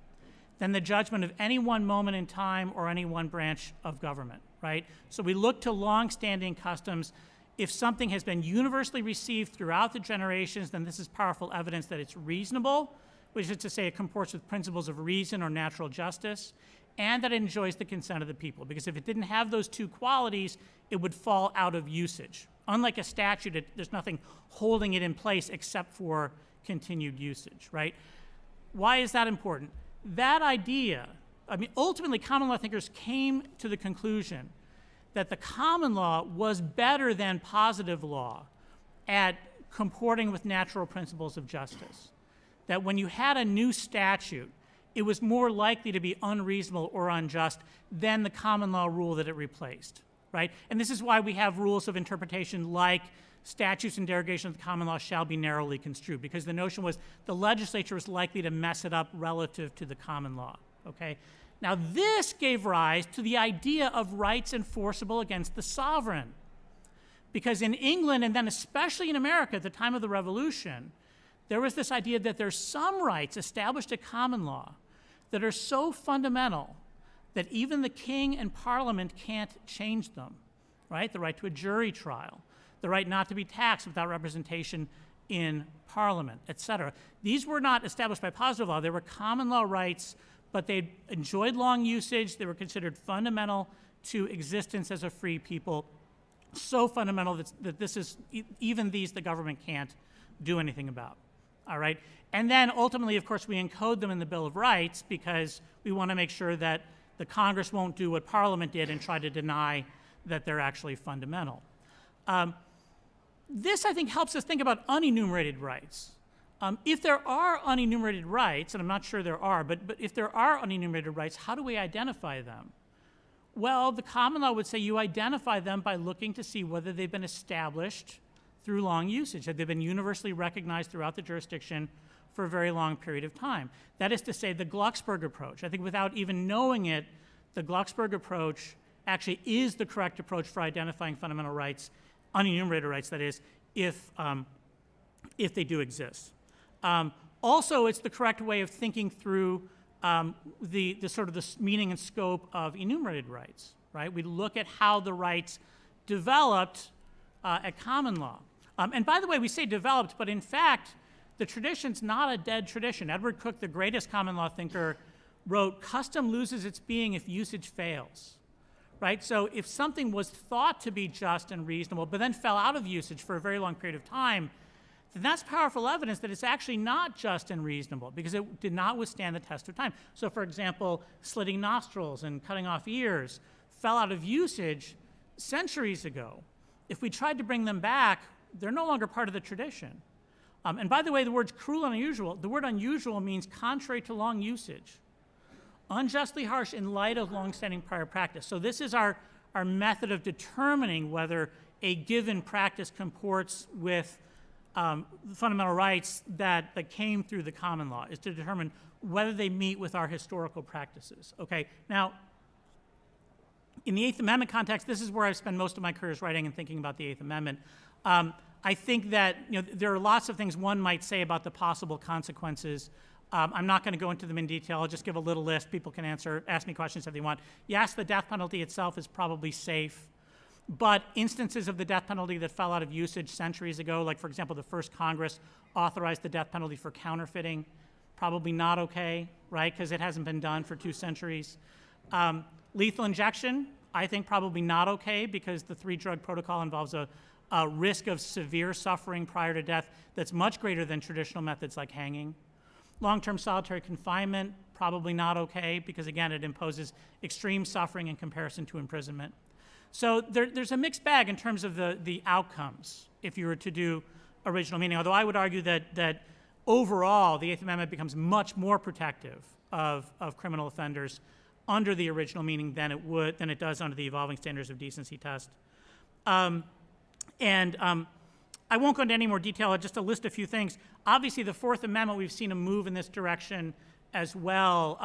Speaker 6: than the judgment of any one moment in time or any one branch of government, right? So we look to long-standing customs. If something has been universally received throughout the generations, then this is powerful evidence that it's reasonable, which is to say it comports with principles of reason or natural justice, and that it enjoys the consent of the people. Because if it didn't have those two qualities, it would fall out of usage. Unlike a statute, there's nothing holding it in place except for continued usage, right? Why is that important? That idea, ultimately common law thinkers came to the conclusion that the common law was better than positive law at comporting with natural principles of justice. That when you had a new statute, it was more likely to be unreasonable or unjust than the common law rule that it replaced, right? And this is why we have rules of interpretation like statutes in derogation of the common law shall be narrowly construed, because the notion was the legislature was likely to mess it up relative to the common law, okay? Now, this gave rise to the idea of rights enforceable against the sovereign. Because in England, and then especially in America at the time of the Revolution, there was this idea that there's some rights established at common law that are so fundamental that even the king and parliament can't change them, right? The right to a jury trial, the right not to be taxed without representation in parliament, et cetera. These were not established by positive law. They were common law rights, but they enjoyed long usage. They were considered fundamental to existence as a free people, so fundamental that this is, even these the government can't do anything about, all right? And then ultimately, of course, we encode them in the Bill of Rights because we want to make sure that the Congress won't do what Parliament did and try to deny that they're actually fundamental. This, I think, helps us think about unenumerated rights. If there are unenumerated rights, and I'm not sure there are, but if there are unenumerated rights, how do we identify them? Well, the common law would say you identify them by looking to see whether they've been established through long usage. Have they been universally recognized throughout the jurisdiction for a very long period of time? That is to say, the Glucksberg approach. I think without even knowing it, the Glucksberg approach actually is the correct approach for identifying fundamental rights, unenumerated rights, that is, if they do exist. Also, it's the correct way of thinking through the sort of the meaning and scope of enumerated rights, right? We look at how the rights developed at common law. And by the way, we say developed, but in fact, the tradition's not a dead tradition. Edward Cook, the greatest common law thinker, wrote, "Custom loses its being if usage fails." Right? So if something was thought to be just and reasonable, but then fell out of usage for a very long period of time, then that's powerful evidence that it's actually not just and reasonable because it did not withstand the test of time. So, for example, slitting nostrils and cutting off ears fell out of usage centuries ago. If we tried to bring them back, they're no longer part of the tradition. And by the way, the words cruel and unusual, the word unusual means contrary to long usage. Unjustly harsh in light of longstanding prior practice. So this is our method of determining whether a given practice comports with fundamental rights that came through the common law, is to determine whether they meet with our historical practices. Okay, now, in the Eighth Amendment context, this is where I've spent most of my career writing and thinking about the Eighth Amendment. I think that there are lots of things one might say about the possible consequences. I'm not going to go into them in detail. I'll just give a little list. People can ask me questions if they want. Yes, the death penalty itself is probably safe, but instances of the death penalty that fell out of usage centuries ago, like, for example, the first Congress authorized the death penalty for counterfeiting, probably not okay, right, because it hasn't been done for 2 centuries. Lethal injection, I think probably not okay because the 3-drug protocol involves a risk of severe suffering prior to death that's much greater than traditional methods like hanging. Long-term solitary confinement, probably not okay because, again, it imposes extreme suffering in comparison to imprisonment. So there's a mixed bag in terms of the outcomes if you were to do original meaning, although I would argue that overall the Eighth Amendment becomes much more protective of criminal offenders under the original meaning than it does under the evolving standards of decency test. I won't go into any more detail. I'll just list a few things. Obviously, the Fourth Amendment, we've seen a move in this direction as well.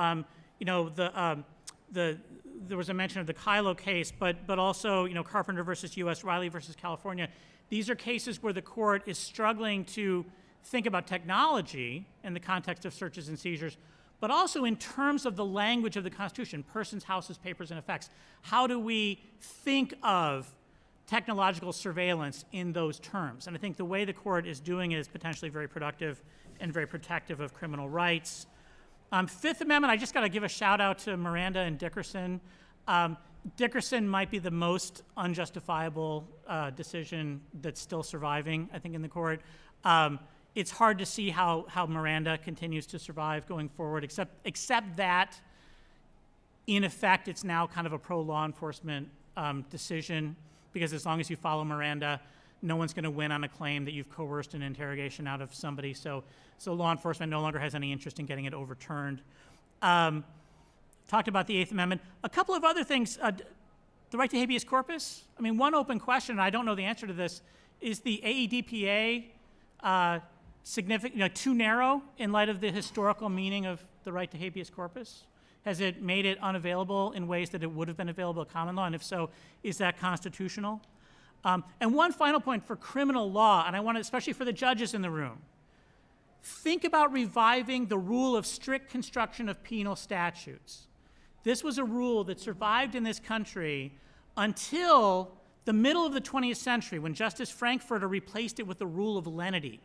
Speaker 6: There was a mention of the Kylo case, but also, Carpenter versus U.S., Riley versus California. These are cases where the court is struggling to think about technology in the context of searches and seizures, but also in terms of the language of the Constitution, persons, houses, papers, and effects. How do we think of technological surveillance in those terms? And I think the way the court is doing it is potentially very productive and very protective of criminal rights. Fifth Amendment, I just got to give a shout out to Miranda and Dickerson. Dickerson might be the most unjustifiable decision that's still surviving, I think, in the court. It's hard to see how Miranda continues to survive going forward, except that, in effect, it's now kind of a pro-law enforcement decision, because as long as you follow Miranda, no one's going to win on a claim that you've coerced an interrogation out of somebody. So law enforcement no longer has any interest in getting it overturned. Talked about the Eighth Amendment. A couple of other things. The right to habeas corpus. I mean, one open question, and I don't know the answer to this, is the AEDPA significant, too narrow in light of the historical meaning of the right to habeas corpus? Has it made it unavailable in ways that it would have been available at common law? And if so, is that constitutional? And one final point for criminal law, and I want to, especially for the judges in the room, think about reviving the rule of strict construction of penal statutes. This was a rule that survived in this country until the middle of the 20th century, when Justice Frankfurter replaced it with the rule of lenity.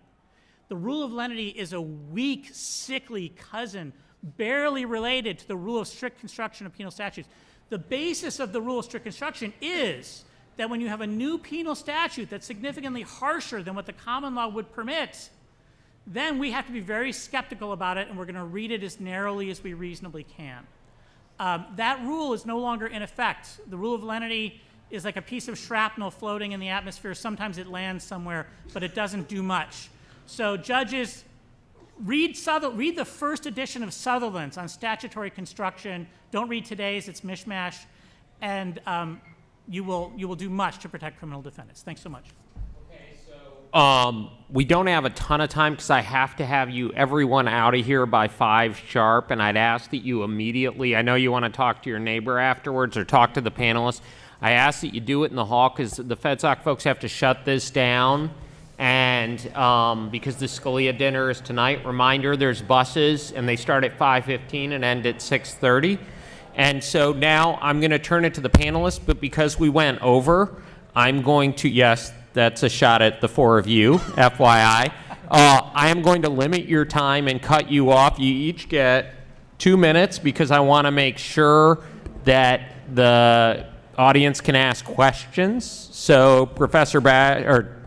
Speaker 6: The rule of lenity is a weak, sickly cousin, barely related to the rule of strict construction of penal statutes. The basis of the rule of strict construction is that when you have a new penal statute that's significantly harsher than what the common law would permit, then we have to be very skeptical about it, and we're going to read it as narrowly as we reasonably can. That rule is no longer in effect. The rule of lenity is like a piece of shrapnel floating in the atmosphere. Sometimes it lands somewhere, but it doesn't do much. So judges, read the first edition of Sutherland's on statutory construction. Don't read today's, it's mishmash. And you will do much to protect criminal defendants. Thanks so much.
Speaker 2: We don't have a ton of time because I have to have everyone out of here by 5 sharp, and I'd ask that you immediately, I know you want to talk to your neighbor afterwards or talk to the panelists, I ask that you do it in the hall because the FedSoc folks have to shut this down, and because the Scalia dinner is tonight. Reminder, there's buses, and they start at 5:15 and end at 6:30. And so now I'm going to turn it to the panelists, but because we went over, I'm going to, yes, that's a shot at the 4 of you, FYI. I am going to limit your time and cut you off. You each get 2 minutes because I want to make sure that the audience can ask questions. So Professor Bash, or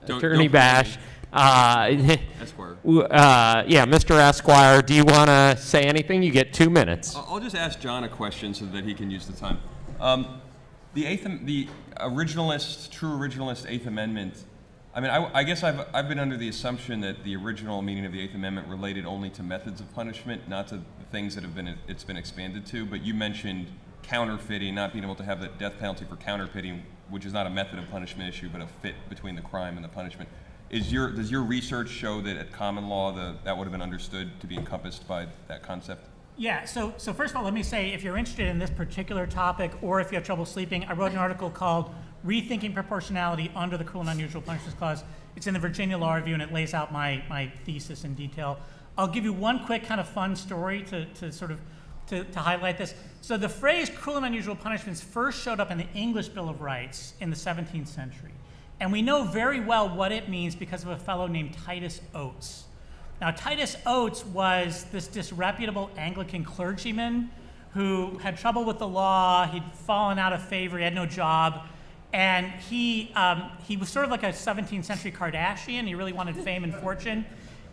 Speaker 2: Attorney Bash,
Speaker 3: Esquire.
Speaker 2: Yeah, Mr. Esquire, do you want to say anything? You get 2 minutes.
Speaker 3: I'll just ask John a question so that he can use the time. The originalist, true originalist Eighth Amendment, I mean, I guess I've been under the assumption that the original meaning of the Eighth Amendment related only to methods of punishment, not to the things that it's been expanded to. But you mentioned counterfeiting, not being able to have the death penalty for counterfeiting, which is not a method of punishment issue, but a fit between the crime and the punishment. Does your research show that at common law that would have been understood to be encompassed by that concept?
Speaker 6: Yeah, so first of all, let me say, if you're interested in this particular topic, or if you have trouble sleeping, I wrote an article called Rethinking Proportionality Under the Cruel and Unusual Punishments Clause. It's in the Virginia Law Review, and it lays out my thesis in detail. I'll give you one quick kind of fun story to highlight this. So the phrase cruel and unusual punishments first showed up in the English Bill of Rights in the 17th century. And we know very well what it means because of a fellow named Titus Oates. Now, Titus Oates was this disreputable Anglican clergyman who had trouble with the law. He'd fallen out of favor. He had no job. And he was sort of like a 17th century Kardashian. He really wanted fame and fortune.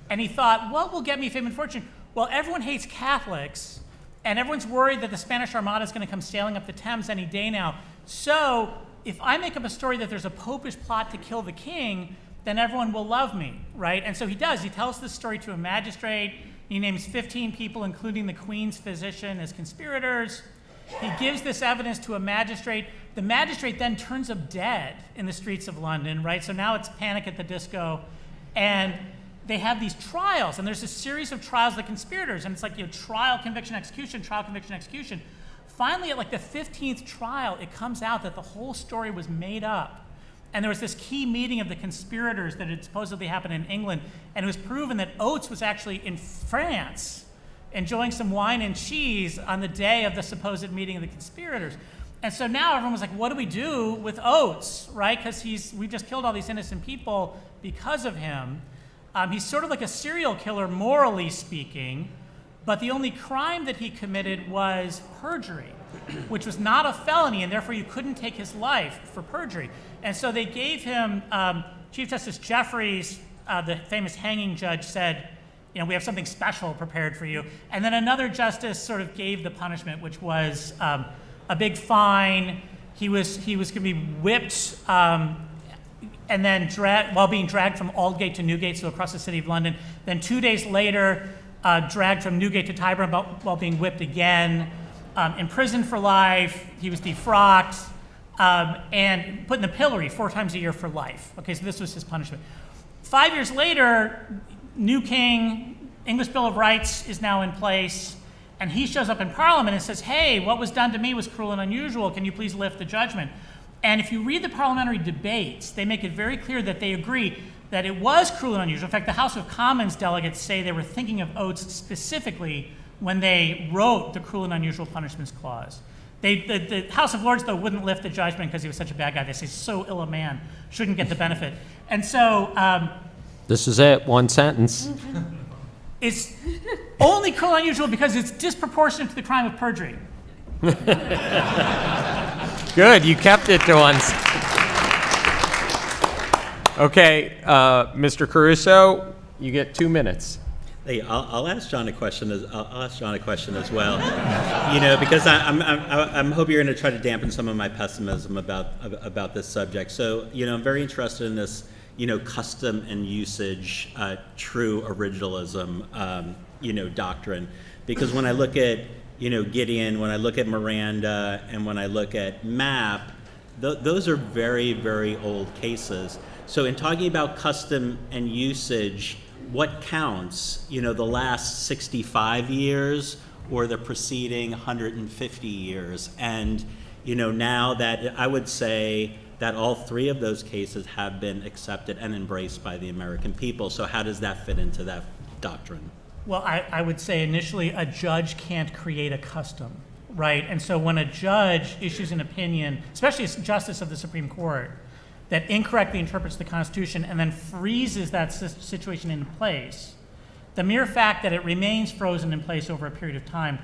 Speaker 6: And he thought, what will get me fame and fortune? Well, everyone hates Catholics, and everyone's worried that the Spanish Armada is going to come sailing up the Thames any day now. So if I make up a story that there's a popish plot to kill the king, then everyone will love me, right? And so he does. He tells this story to a magistrate. He names 15 people, including the Queen's physician, as conspirators. He gives this evidence to a magistrate. The magistrate then turns up dead in the streets of London, right? So now it's Panic at the Disco. And they have these trials, and there's a series of trials of the conspirators, and it's like, trial, conviction, execution, trial, conviction, execution. Finally, at like the 15th trial, it comes out that the whole story was made up. And there was this key meeting of the conspirators that had supposedly happened in England, and it was proven that Oates was actually in France enjoying some wine and cheese on the day of the supposed meeting of the conspirators. And so now everyone was like, what do we do with Oates, right? Because we just killed all these innocent people because of him. He's sort of like a serial killer, morally speaking, but the only crime that he committed was perjury, which was not a felony, and therefore you couldn't take his life for perjury. And so they gave him, Chief Justice Jeffries, the famous hanging judge, said, we have something special prepared for you. And then another justice sort of gave the punishment, which was a big fine. He was going to be whipped and then while being dragged from Aldgate to Newgate, so across the city of London. Then 2 days later, dragged from Newgate to Tyburn while being whipped again. Imprisoned for life. He was defrocked and put in the pillory 4 times a year for life. Okay, so this was his punishment. 5 years later, new king, English Bill of Rights is now in place, and he shows up in Parliament and says, hey, what was done to me was cruel and unusual. Can you please lift the judgment? And if you read the parliamentary debates, they make it very clear that they agree that it was cruel and unusual. In fact, the House of Commons delegates say they were thinking of Oates specifically when they wrote the Cruel and Unusual Punishments Clause. The House of Lords, though, wouldn't lift the judgment because he was such a bad guy. They say, so ill a man, shouldn't get the benefit. And so
Speaker 2: This is it, one sentence.
Speaker 6: it's only cruel and unusual because it's disproportionate to the crime of perjury.
Speaker 2: Good, you kept it to once. Okay, Mr. Caruso, you get 2 minutes.
Speaker 4: Hey, I'll ask John a question. I'll ask John a question as well. Because I'm hoping you're going to try to dampen some of my pessimism about this subject. So, I'm very interested in this, custom and usage, true originalism, doctrine, because when I look at Gideon, when I look at Miranda, and when I look at Mapp, those are very, very old cases. So in talking about custom and usage, what counts? The last 65 years or the preceding 150 years? And, now that I would say that all 3 of those cases have been accepted and embraced by the American people. So how does that fit into that doctrine?
Speaker 6: Well, I would say initially a judge can't create a custom, right? And so when a judge issues an opinion, especially a justice of the Supreme Court, that incorrectly interprets the Constitution and then freezes that situation in place, the mere fact that it remains frozen in place over a period of time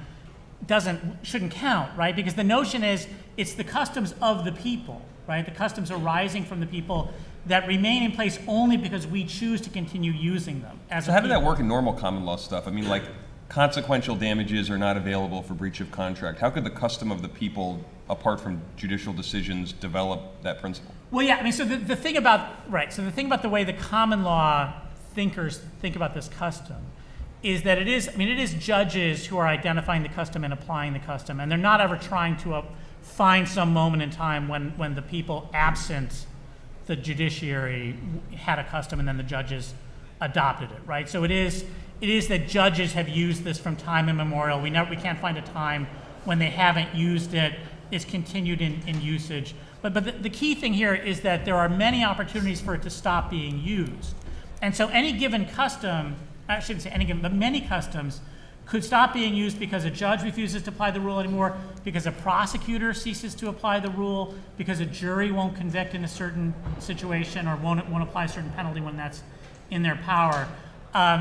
Speaker 6: shouldn't count, right? Because the notion is it's the customs of the people, right? The customs arising from the people that remain in place only because we choose to continue using them.
Speaker 3: So how did that work in normal common law stuff? I mean, like, consequential damages are not available for breach of contract. How could the custom of the people, apart from judicial decisions, develop that principle?
Speaker 6: Well, yeah, I mean, so the thing about, right, so the thing about the way the common law thinkers think about this custom is that it is judges who are identifying the custom and applying the custom, and they're not ever trying to find some moment in time when the people absent the judiciary had a custom and then the judges adopted it, right? So it is that judges have used this from time immemorial. We can't find a time when they haven't used it. It's continued in usage. But the key thing here is that there are many opportunities for it to stop being used. And so any given custom, I shouldn't say any given, but many customs could stop being used because a judge refuses to apply the rule anymore, because a prosecutor ceases to apply the rule, because a jury won't convict in a certain situation or won't apply a certain penalty when that's in their power.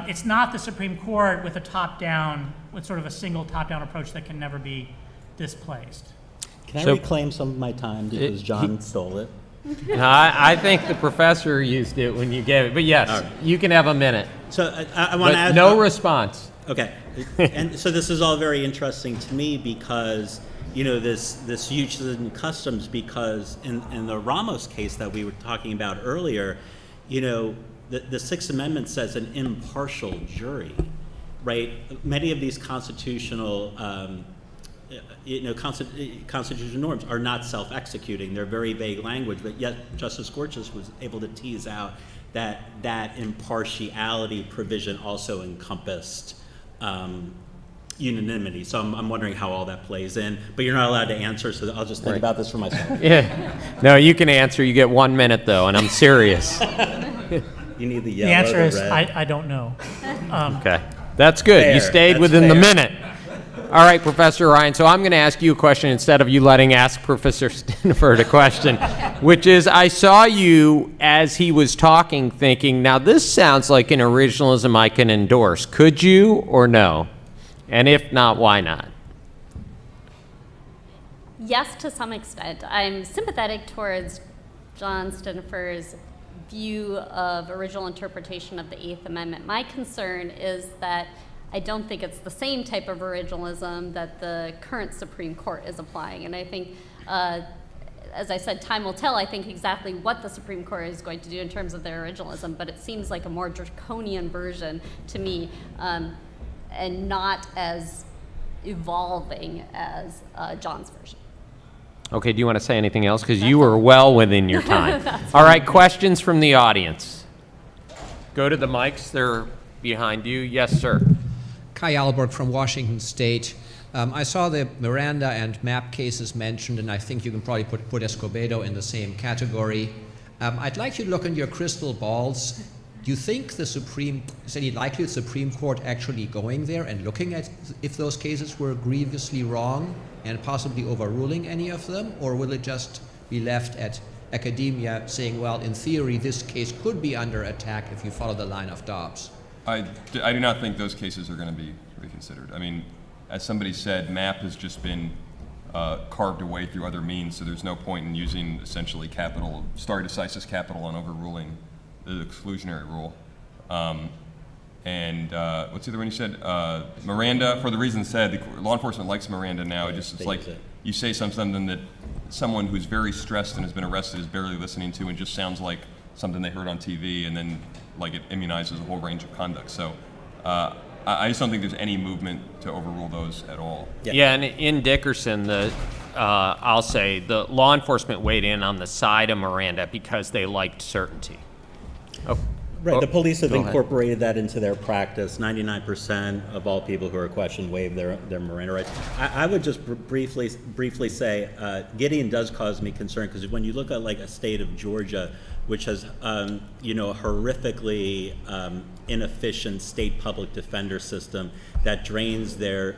Speaker 6: It's not the Supreme Court with sort of a single top-down approach that can never be displaced.
Speaker 4: Can I reclaim some of my time because John stole it?
Speaker 2: No, I think the professor used it when you gave it, but yes, you can have a minute.
Speaker 4: So I want to ask.
Speaker 2: No response.
Speaker 4: Okay, and so this is all very interesting to me because this usage in customs, because in the Ramos case that we were talking about earlier, the Sixth Amendment says an impartial jury, right? Many of these constitutional constitutional norms are not self-executing. They're very vague language, but yet Justice Gorsuch was able to tease out that impartiality provision also encompassed unanimity. So I'm wondering how all that plays in, but you're not allowed to answer, so I'll just think about this for myself.
Speaker 2: Yeah. No, you can answer. You get 1 minute, though, and I'm serious.
Speaker 4: You need the yellow,
Speaker 6: The answer is
Speaker 4: red.
Speaker 6: I don't know.
Speaker 2: Okay. That's good.
Speaker 4: Fair.
Speaker 2: You stayed
Speaker 4: That's
Speaker 2: within the
Speaker 4: fair.
Speaker 2: minute. All right, Professor Ryan, so I'm going to ask you a question instead of you ask Professor Stinneford a question, which is, I saw you as he was talking thinking, now this sounds like an originalism I can endorse. Could you or no? And if not, why not?
Speaker 5: Yes, to some extent. I'm sympathetic towards John Stinneford's view of original interpretation of the Eighth Amendment. My concern is that I don't think it's the same type of originalism that the current Supreme Court is applying. And I think, as I said, time will tell, I think, exactly what the Supreme Court is going to do in terms of their originalism, but it seems like a more draconian version to me, and not as evolving as John's version.
Speaker 2: Okay, do you want to say anything else? Because you were well within your time. All right, questions from the audience. Go to the mics. They're behind you. Yes, sir.
Speaker 7: Kai Alberg from Washington State. I saw the Miranda and MAP cases mentioned, and I think you can probably put Escobedo in the same category. I'd like you to look in your crystal balls. Do you think is any likely the Supreme Court actually going there and looking at if those cases were grievously wrong and possibly overruling any of them, or will it just be left at academia saying, well, in theory, this case could be under attack if you follow the line of Dobbs?
Speaker 3: I do not think those cases are going to be reconsidered. I mean, as somebody said, MAP has just been carved away through other means, so there's no point in using essentially stare decisis capital on overruling the exclusionary rule. And what's the other one you said? Miranda, for the reasons said, law enforcement likes Miranda now. It's like you say something that someone who's very stressed and has been arrested is barely listening to and just sounds like something they heard on TV, and then it immunizes a whole range of conduct. So I just don't think there's any movement to overrule those at all.
Speaker 2: Yeah, and in Dickerson, I'll say the law enforcement weighed in on the side of Miranda because they liked certainty. Oh.
Speaker 4: Right, the police have
Speaker 2: Go ahead.
Speaker 4: incorporated that into their practice. 99% of all people who are questioned waive their Miranda rights. I would just briefly say Gideon does cause me concern, because when you look at a state of Georgia, which has a horrifically inefficient state public defender system that drains their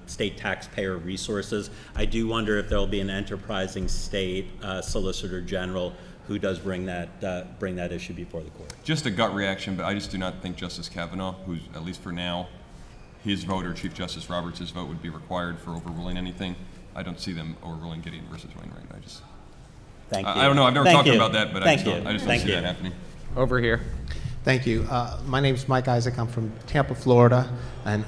Speaker 4: state taxpayer resources, I do wonder if there will be an enterprising state solicitor general who does bring that issue before the court.
Speaker 3: Just a gut reaction, but I just do not think Justice Kavanaugh, who's, at least for now, his vote or Chief Justice Roberts' vote would be required for overruling anything. I don't see them overruling Gideon versus Wainwright.
Speaker 4: Thank you.
Speaker 3: I don't know. I've never
Speaker 4: Thank
Speaker 3: talked
Speaker 4: you.
Speaker 3: about that, but I just don't
Speaker 4: Thank
Speaker 3: see
Speaker 4: you.
Speaker 3: that happening.
Speaker 2: Over here.
Speaker 8: Thank you. My name's Mike Isaac. I'm from Tampa, Florida. And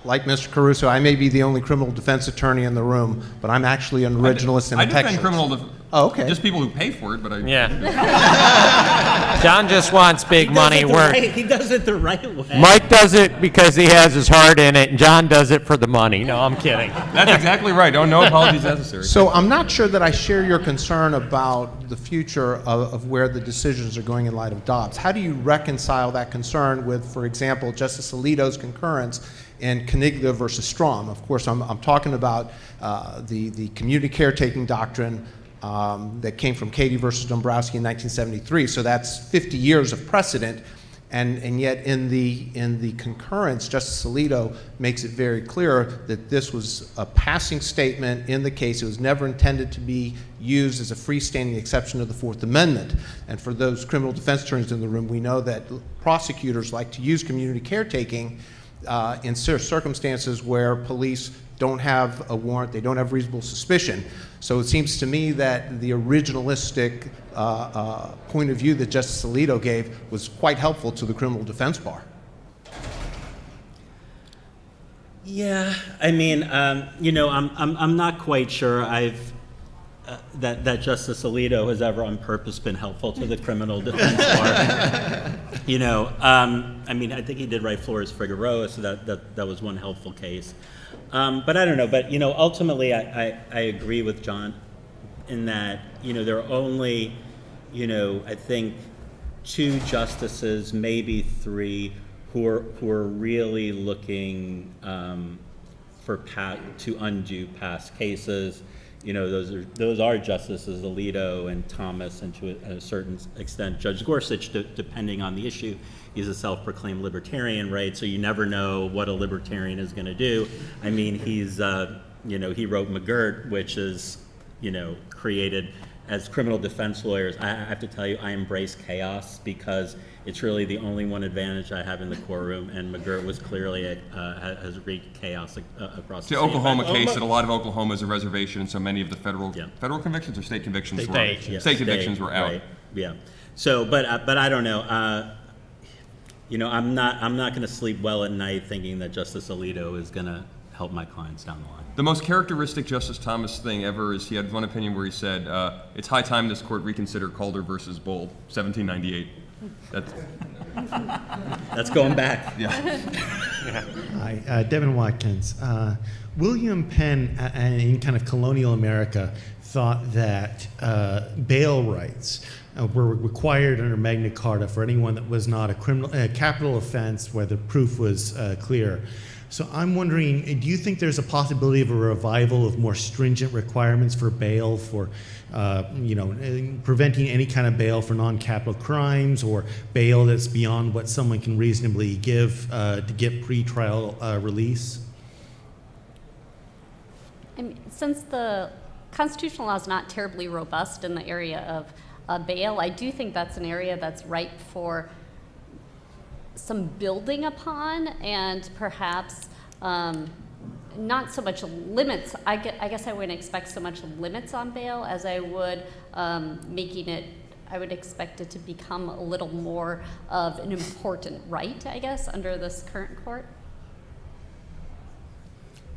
Speaker 8: like Mr. Caruso, I may be the only criminal defense attorney in the room, but I'm actually an originalist and a
Speaker 3: I defend
Speaker 8: textualist.
Speaker 3: criminal
Speaker 8: Oh, okay.
Speaker 3: Just people who pay for it, but I...
Speaker 2: Yeah. John just wants big money work.
Speaker 4: He does it the right way.
Speaker 2: Mike does it because he has his heart in it, and John does it for the money. No, I'm kidding.
Speaker 3: That's exactly right. No apologies necessary.
Speaker 8: So I'm not sure that I share your concern about the future of where the decisions are going in light of Dobbs. How do you reconcile that concern with, for example, Justice Alito's concurrence in Caniglia versus Strom? Of course, I'm talking about the community caretaking doctrine that came from Katie versus Dombrowski in 1973. So that's 50 years of precedent. And yet in the concurrence, Justice Alito makes it very clear that this was a passing statement in the case. It was never intended to be used as a freestanding exception to the Fourth Amendment. And for those criminal defense attorneys in the room, we know that prosecutors like to use community caretaking in circumstances where police don't have a warrant, they don't have reasonable suspicion. So it seems to me that the originalistic point of view that Justice Alito gave was quite helpful to the criminal defense bar.
Speaker 4: Yeah, I mean, I'm not quite sure that Justice Alito has ever on purpose been helpful to the criminal defense bar. I mean, I think he did write Flores Figueroa, so that was one helpful case. But I don't know. But ultimately, I agree with John in that there are only I think 2 justices, maybe 3, who are really looking to undo past cases. Those are Justices Alito and Thomas, and to a certain extent Judge Gorsuch, depending on the issue. He's a self-proclaimed libertarian, right? So you never know what a libertarian is going to do. I mean, he's he wrote McGirt, which is created as criminal defense lawyers. I have to tell you, I embrace chaos because it's really the only one advantage I have in the courtroom, and McGirt was clearly has wreaked chaos across the
Speaker 3: The
Speaker 4: state.
Speaker 3: Oklahoma case, that a lot of Oklahoma is a reservation, and so many of the federal convictions or state convictions state convictions were out.
Speaker 4: Right. Yeah. So, but I don't know. I'm not going to sleep well at night thinking that Justice Alito is going to help my clients down the line.
Speaker 3: The most characteristic Justice Thomas thing ever is he had one opinion where he said, it's high time this court reconsider Calder versus Bold, 1798.
Speaker 4: That's going back.
Speaker 3: Yeah.
Speaker 9: Hi, Devin Watkins. William Penn, in kind of colonial America, thought that bail rights were required under Magna Carta for anyone that was not a capital offense where the proof was clear. So I'm wondering, do you think there's a possibility of a revival of more stringent requirements for bail for, preventing any kind of bail for non-capital crimes, or bail that's beyond what someone can reasonably give to get pretrial release?
Speaker 5: I mean, since the constitutional law is not terribly robust in the area of bail, I do think that's an area that's ripe for some building upon, and perhaps not so much limits. I guess I wouldn't expect so much limits on bail as I would I would expect it to become a little more of an important right, I guess, under this current court.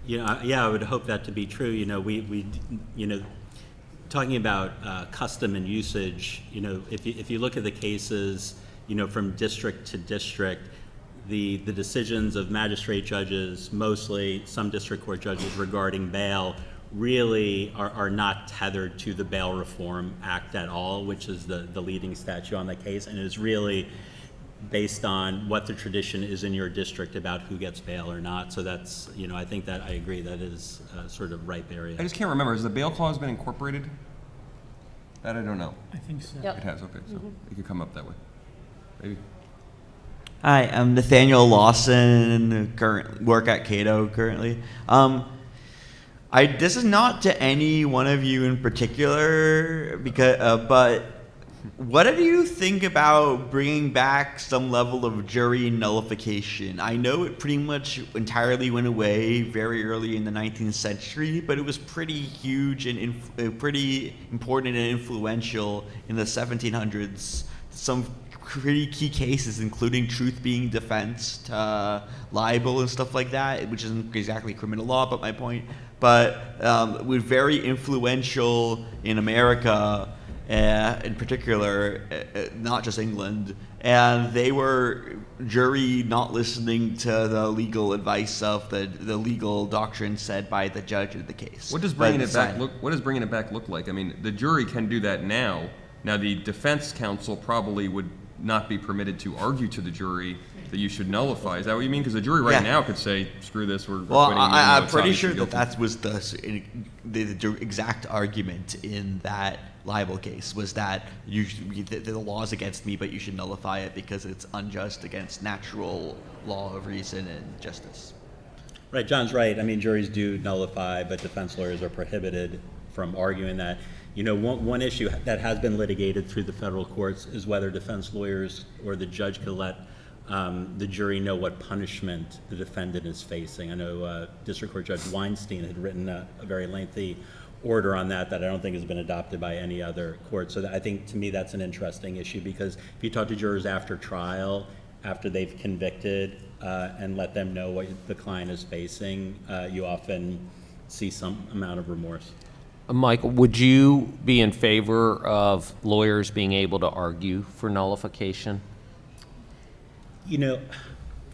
Speaker 4: I would hope that to be true. We talking about custom and usage, if you look at the cases, from district to district, the decisions of magistrate judges, mostly some district court judges regarding bail, really are not tethered to the Bail Reform Act at all, which is the leading statute on the case, and is really based on what the tradition is in your district about who gets bail or not. So that's, I think that I agree that is a sort of ripe area.
Speaker 3: I just can't remember. Has the bail clause been incorporated? That I don't know.
Speaker 6: I think so.
Speaker 5: Yep.
Speaker 3: It has, okay. So it could come up that way. Maybe.
Speaker 10: Hi, I'm Nathaniel Lawson, work at Cato currently. This is not to any one of you in particular, but What do you think about bringing back some level of jury nullification? I know it pretty much entirely went away very early in the 19th century, but it was pretty huge and pretty important and influential in the 1700s. Some pretty key cases, including truth being defense, libel and stuff like that, which isn't exactly criminal law, but my point. But was very influential in America, in particular, not just England, and they were jury not listening to the legal advice of the legal doctrine said by the judge of the case.
Speaker 3: What does bringing it back look? What does bringing it back look like? I mean, the jury can do that now. Now, the defense counsel probably would not be permitted to argue to the jury that you should nullify. Is that what you mean? Because the jury right now could say, "Screw this, we're
Speaker 10: well,
Speaker 3: quitting."
Speaker 10: I'm pretty sure that was the exact argument in that libel case, was that the law is against me, but you should nullify it because it's unjust against natural law of reason and justice.
Speaker 4: Right, John's right. I mean, juries do nullify, but defense lawyers are prohibited from arguing that. You know, one issue that has been litigated through the federal courts is whether defense lawyers or the judge could let the jury know what punishment the defendant is facing. I know District Court Judge Weinstein had written a very lengthy order on that I don't think has been adopted by any other court. So I think, to me, that's an interesting issue, because if you talk to jurors after trial, after they've convicted, and let them know what the client is facing, you often see some amount of remorse.
Speaker 2: Michael, would you be in favor of lawyers being able to argue for nullification?
Speaker 4: You know,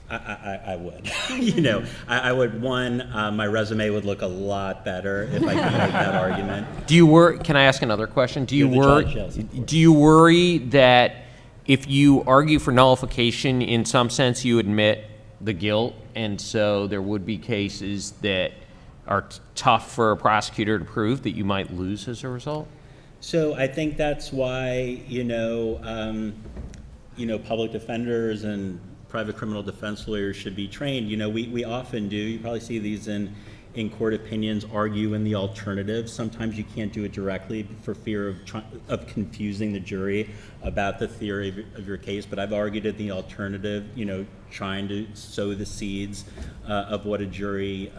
Speaker 4: I would. You know, I would. My resume would look a lot better if I could make that argument.
Speaker 2: Do you worry? Can I ask another question? Do you worry?
Speaker 4: Judge, yes, of course.
Speaker 2: Do you worry that if you argue for nullification, in some sense, you admit the guilt, and so there would be cases that are tough for a prosecutor to prove that you might lose as a result?
Speaker 4: So I think that's why public defenders and private criminal defense lawyers should be trained. You know, we often do. You probably see these in court opinions, argue in the alternative. Sometimes you can't do it directly for fear of confusing the jury about the theory of your case. But I've argued in the alternative, you know, trying to sow the seeds of what a jury,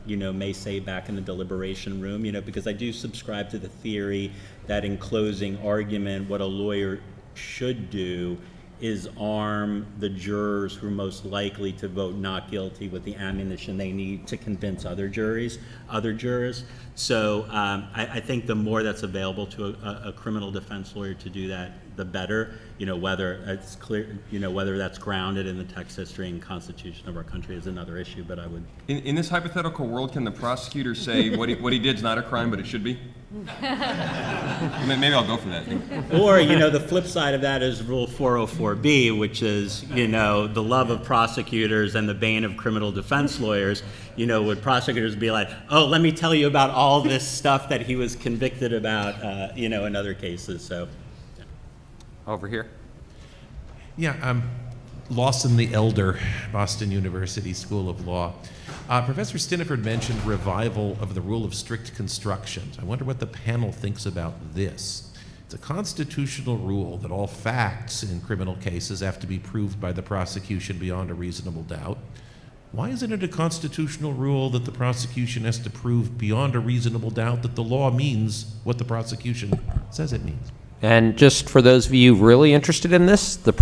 Speaker 4: may say back in the deliberation room. You know, because I do subscribe to the theory that in closing argument, what a lawyer should do is arm the jurors who are most likely to vote not guilty with the ammunition they need to convince other jurors. So I think the more that's available to a criminal defense lawyer to do that, the better. You know, whether it's clear, whether that's grounded in the text, history, and constitution of our country is another issue. But I would. In
Speaker 3: this hypothetical world, can the prosecutor say what he did is not a crime, but it should be? Maybe I'll go for that.
Speaker 4: Or, the flip side of that is Rule 404B, which is, the love of prosecutors and the bane of criminal defense lawyers. Would prosecutors be like, oh, let me tell you about all this stuff that he was convicted about, in other cases. So, yeah.
Speaker 2: Over here.
Speaker 11: Yeah, Lawson the Elder, Boston University School of Law. Professor Stinneford mentioned revival of the rule of strict construction. I wonder what the panel thinks about this. It's a constitutional rule that all facts in criminal cases have to be proved by the prosecution beyond a reasonable doubt. Why isn't it a constitutional rule that the prosecution has to prove beyond a reasonable doubt that the law means what the prosecution says it means?
Speaker 2: And just for those of you really interested in this, the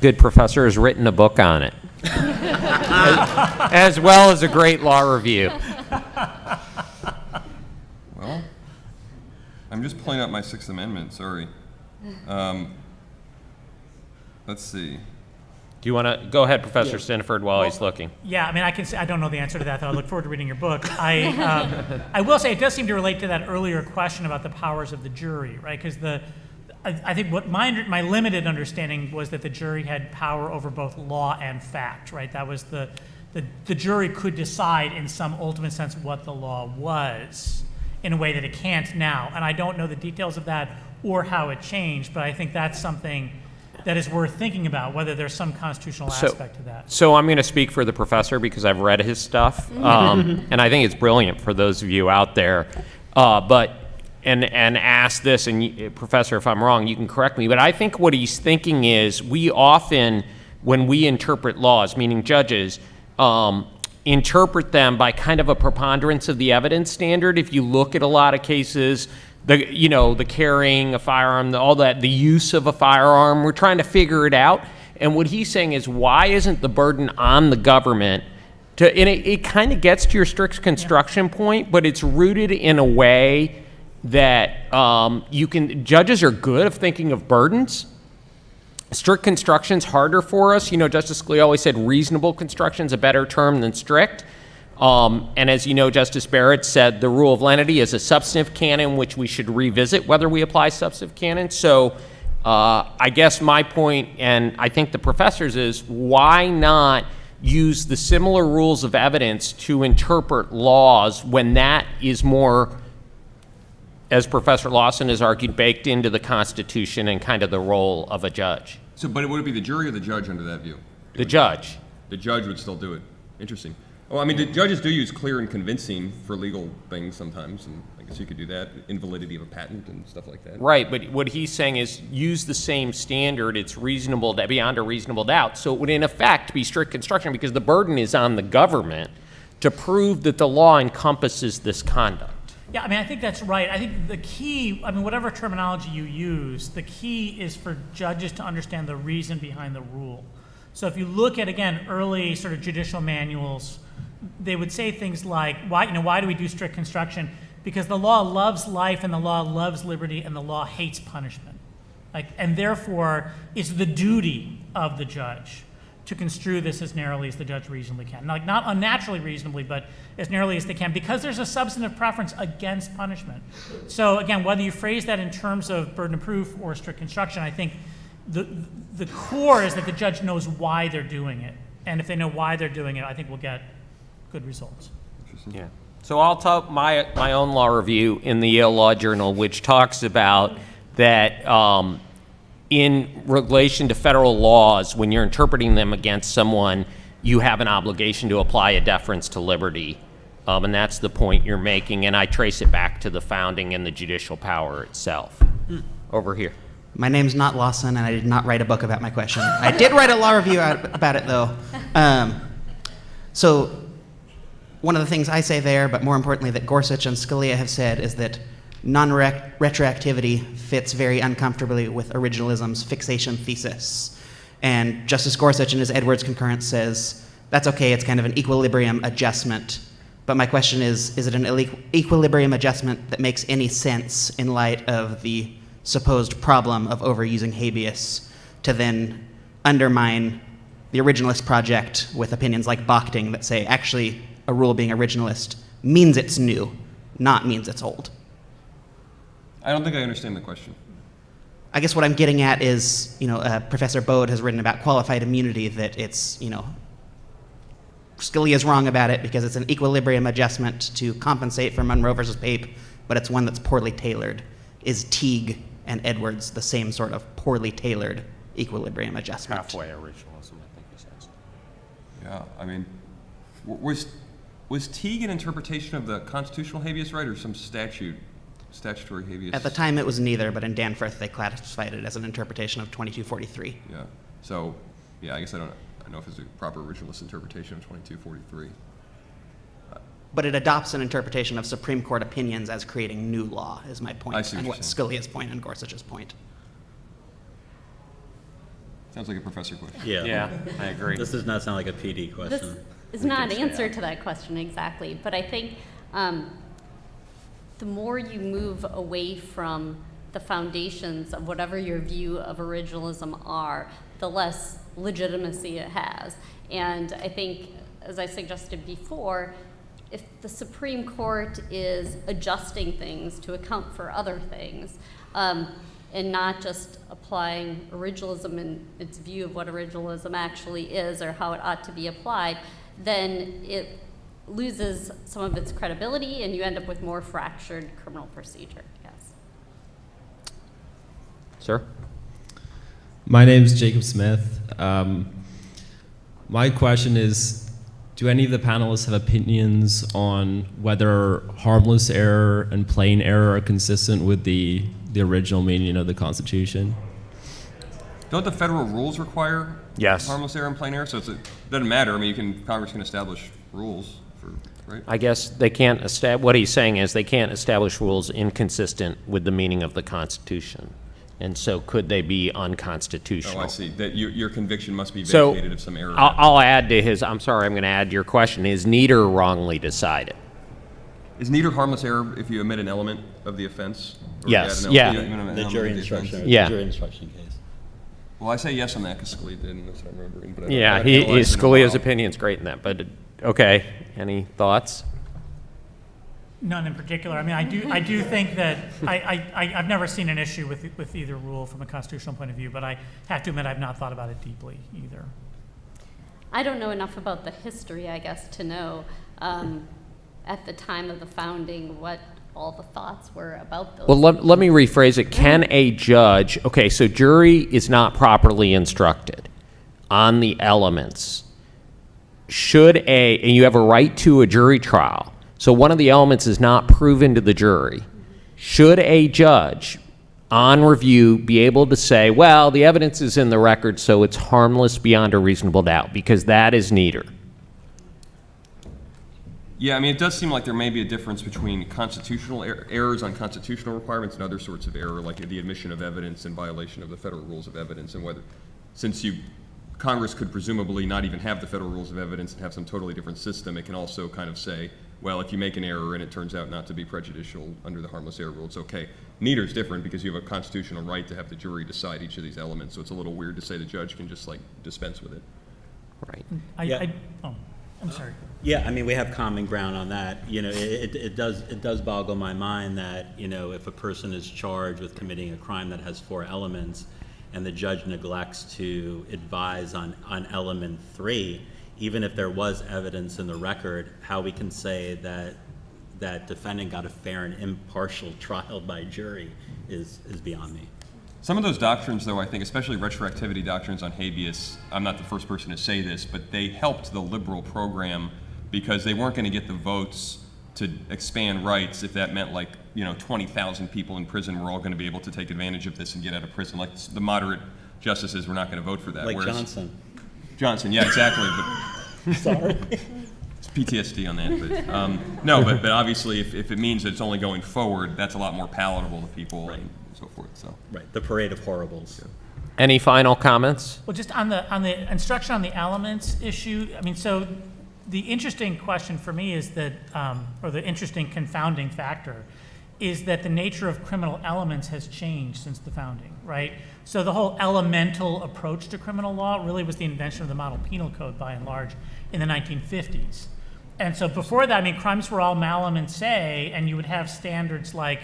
Speaker 2: good professor has written a book on it, as well as a great law review.
Speaker 3: Well, I'm just pulling up my Sixth Amendment, sorry. Let's see.
Speaker 2: Do you want to go ahead, Professor Stinneford, while he's looking?
Speaker 6: Yeah, I mean, I can say I don't know the answer to that, though. I look forward to reading your book. I will say it does seem to relate to that earlier question about the powers of the jury, right? Because I think what my limited understanding was that the jury had power over both law and fact, right? That was the jury could decide in some ultimate sense what the law was in a way that it can't now. And I don't know the details of that or how it changed, but I think that's something that is worth thinking about, whether there's some constitutional aspect to that.
Speaker 2: So I'm going to speak for the professor because I've read his stuff, and I think it's brilliant for those of you out there. But and ask this, and Professor, if I'm wrong, you can correct me, but I think what he's thinking is we often, when we interpret laws, meaning judges, interpret them by kind of a preponderance of the evidence standard. If you look at a lot of cases, the carrying a firearm, all that, the use of a firearm, we're trying to figure it out. And what he's saying is, why isn't the burden on the government to, and it kind of gets to your strict construction point, but it's rooted in a way that judges are good of thinking of burdens. Strict construction's harder for us. Justice Scalia always said reasonable construction's a better term than strict. And as you know, Justice Barrett said the rule of lenity is a substantive canon which we should revisit whether we apply substantive canon. So I guess my point, and I think the professor's, is why not use the similar rules of evidence to interpret laws when that is more, as Professor Lawson has argued, baked into the Constitution and kind of the role of a judge?
Speaker 3: So, but would it be the jury or the judge under that view?
Speaker 2: The judge.
Speaker 3: The judge would still do it. Interesting. Well, I mean, the judges do use clear and convincing for legal things sometimes, and I guess you could do that, invalidity of a patent and stuff like that.
Speaker 2: Right, but what he's saying is use the same standard. It's reasonable, beyond a reasonable doubt. So it would, in effect, be strict construction because the burden is on the government to prove that the law encompasses this conduct.
Speaker 6: Yeah, I mean, I think that's right. I think the key, whatever terminology you use, the key is for judges to understand the reason behind the rule. So if you look at, again, early sort of judicial manuals, they would say things like, why do we do strict construction? Because the law loves life and the law loves liberty and the law hates punishment. And therefore, it's the duty of the judge to construe this as narrowly as the judge reasonably can. Not unnaturally reasonably, but as narrowly as they can, because there's a substantive preference against punishment. So again, whether you phrase that in terms of burden of proof or strict construction, I think the core is that the judge knows why they're doing it. And if they know why they're doing it, I think we'll get good results.
Speaker 2: Yeah. So I'll talk my own law review in the Yale Law Journal, which talks about that in relation to federal laws, when you're interpreting them against someone, you have an obligation to apply a deference to liberty. And that's the point you're making. And I trace it back to the founding and the judicial power itself. Over here.
Speaker 12: My name's not Lawson, and I did not write a book about my question. I did write a law review about it, though. So one of the things I say there, but more importantly that Gorsuch and Scalia have said, is that non-retroactivity fits very uncomfortably with originalism's fixation thesis. And Justice Gorsuch in his Edwards concurrence says, that's okay, it's kind of an equilibrium adjustment. But my question is it an equilibrium adjustment that makes any sense in light of the supposed problem of overusing habeas to then undermine the originalist project with opinions like Bochting that say actually a rule being originalist means it's new, not means it's old?
Speaker 3: I don't think I understand the question.
Speaker 12: I guess what I'm getting at is, Professor Bode has written about qualified immunity, that it's, Scalia's wrong about it because it's an equilibrium adjustment to compensate for Monroe versus Pape, but it's one that's poorly tailored. Is Teague and Edwards the same sort of poorly tailored equilibrium adjustment?
Speaker 2: Halfway originalism, I think he says.
Speaker 3: Yeah, I mean, was Teague an interpretation of the constitutional habeas right or some statutory habeas?
Speaker 12: At the time it was neither, but in Danforth they classified it as an interpretation of 2243.
Speaker 3: Yeah, so, I guess I don't know if it's a proper originalist interpretation of 2243.
Speaker 12: But it adopts an interpretation of Supreme Court opinions as creating new law, is my point.
Speaker 3: I see
Speaker 12: and
Speaker 3: what
Speaker 12: what
Speaker 3: you're
Speaker 12: Scalia's point and Gorsuch's point.
Speaker 3: Sounds like a professor question.
Speaker 2: Yeah, I agree.
Speaker 4: This does not sound like a PD question.
Speaker 5: This is not an answer to that question exactly, but I think the more you move away from the foundations of whatever your view of originalism are, the less legitimacy it has. And I think, as I suggested before, if the Supreme Court is adjusting things to account for other things, and not just applying originalism in its view of what originalism actually is or how it ought to be applied, then it loses some of its credibility and you end up with more fractured criminal procedure, yes.
Speaker 2: Sir?
Speaker 13: My name is Jacob Smith. My question is, Do any of the panelists have opinions on whether harmless error and plain error are consistent with the original meaning of the Constitution?
Speaker 3: Don't the federal rules require
Speaker 2: Yes.
Speaker 3: harmless error and plain error? So it doesn't matter. I mean, Congress can establish rules for, right?
Speaker 2: I guess they can't what he's saying is they can't establish rules inconsistent with the meaning of the Constitution. And so could they be unconstitutional?
Speaker 3: Oh, I see. That your conviction must be
Speaker 2: So
Speaker 3: vacated if some error.
Speaker 2: I'll add to his, I'm sorry, I'm going to add to your question. Is neither wrongly decided?
Speaker 3: Is neither harmless error if you omit an element of the offense? Or
Speaker 2: Yes,
Speaker 3: you add
Speaker 2: yeah.
Speaker 3: an element
Speaker 4: The
Speaker 3: of
Speaker 4: jury
Speaker 3: the offense?
Speaker 4: instruction.
Speaker 2: Yeah.
Speaker 4: Jury instruction case.
Speaker 3: Well, I say yes on that because Scalia did, and that's what I'm remembering. But I don't-
Speaker 2: Yeah,
Speaker 3: I haven't analyzed it in a
Speaker 2: Scalia's
Speaker 3: while.
Speaker 2: opinion's great in that, but, okay, any thoughts?
Speaker 6: None in particular. I mean, I do think that I've never seen an issue with either rule from a constitutional point of view, but I have to admit I've not thought about it deeply either.
Speaker 5: I don't know enough about the history, I guess, to know at the time of the founding what all the thoughts were about those.
Speaker 2: Well, let me rephrase it. Can a judge, okay, so jury is not properly instructed on the elements. And you have a right to a jury trial, so one of the elements is not proven to the jury. Should a judge on review be able to say, well, the evidence is in the record, so it's harmless beyond a reasonable doubt, because that is neither?
Speaker 3: Yeah, I mean, it does seem like there may be a difference between constitutional errors on constitutional requirements and other sorts of error, like the admission of evidence in violation of the federal rules of evidence, and whether, since Congress could presumably not even have the federal rules of evidence and have some totally different system, it can also kind of say, well, if you make an error and it turns out not to be prejudicial under the harmless error rule, it's okay. Neither is different because you have a constitutional right to have the jury decide each of these elements, so it's a little weird to say the judge can just like dispense with it.
Speaker 2: Right.
Speaker 6: I'm sorry.
Speaker 4: Yeah, I mean, we have common ground on that. You know, it does boggle my mind that, you know, if a person is charged with committing a crime that has 4 elements and the judge neglects to advise on element 3, even if there was evidence in the record, how we can say that defendant got a fair and impartial trial by jury is beyond me.
Speaker 3: Some of those doctrines, though, I think, especially retroactivity doctrines on habeas, I'm not the first person to say this, but they helped the liberal program because they weren't going to get the votes to expand rights if that meant, like, you know, 20,000 people in prison were all going to be able to take advantage of this and get out of prison. Like, the moderate justices were not going to vote for that.
Speaker 4: Like Johnson.
Speaker 3: Johnson, yeah, exactly. But
Speaker 4: Sorry.
Speaker 3: it's PTSD on that. But, no, but obviously if it means that it's only going forward, that's a lot more palatable to people. Right. And so forth. So
Speaker 4: right, the parade of horribles. Yeah.
Speaker 2: Any final comments?
Speaker 6: Well, just on the instruction on the elements issue, I mean, so the interesting question for me is that, or the interesting confounding factor, is that the nature of criminal elements has changed since the founding, right? So the whole elemental approach to criminal law really was the invention of the model penal code by and large in the 1950s. And so before that, I mean, crimes were all malum in se, and you would have standards like,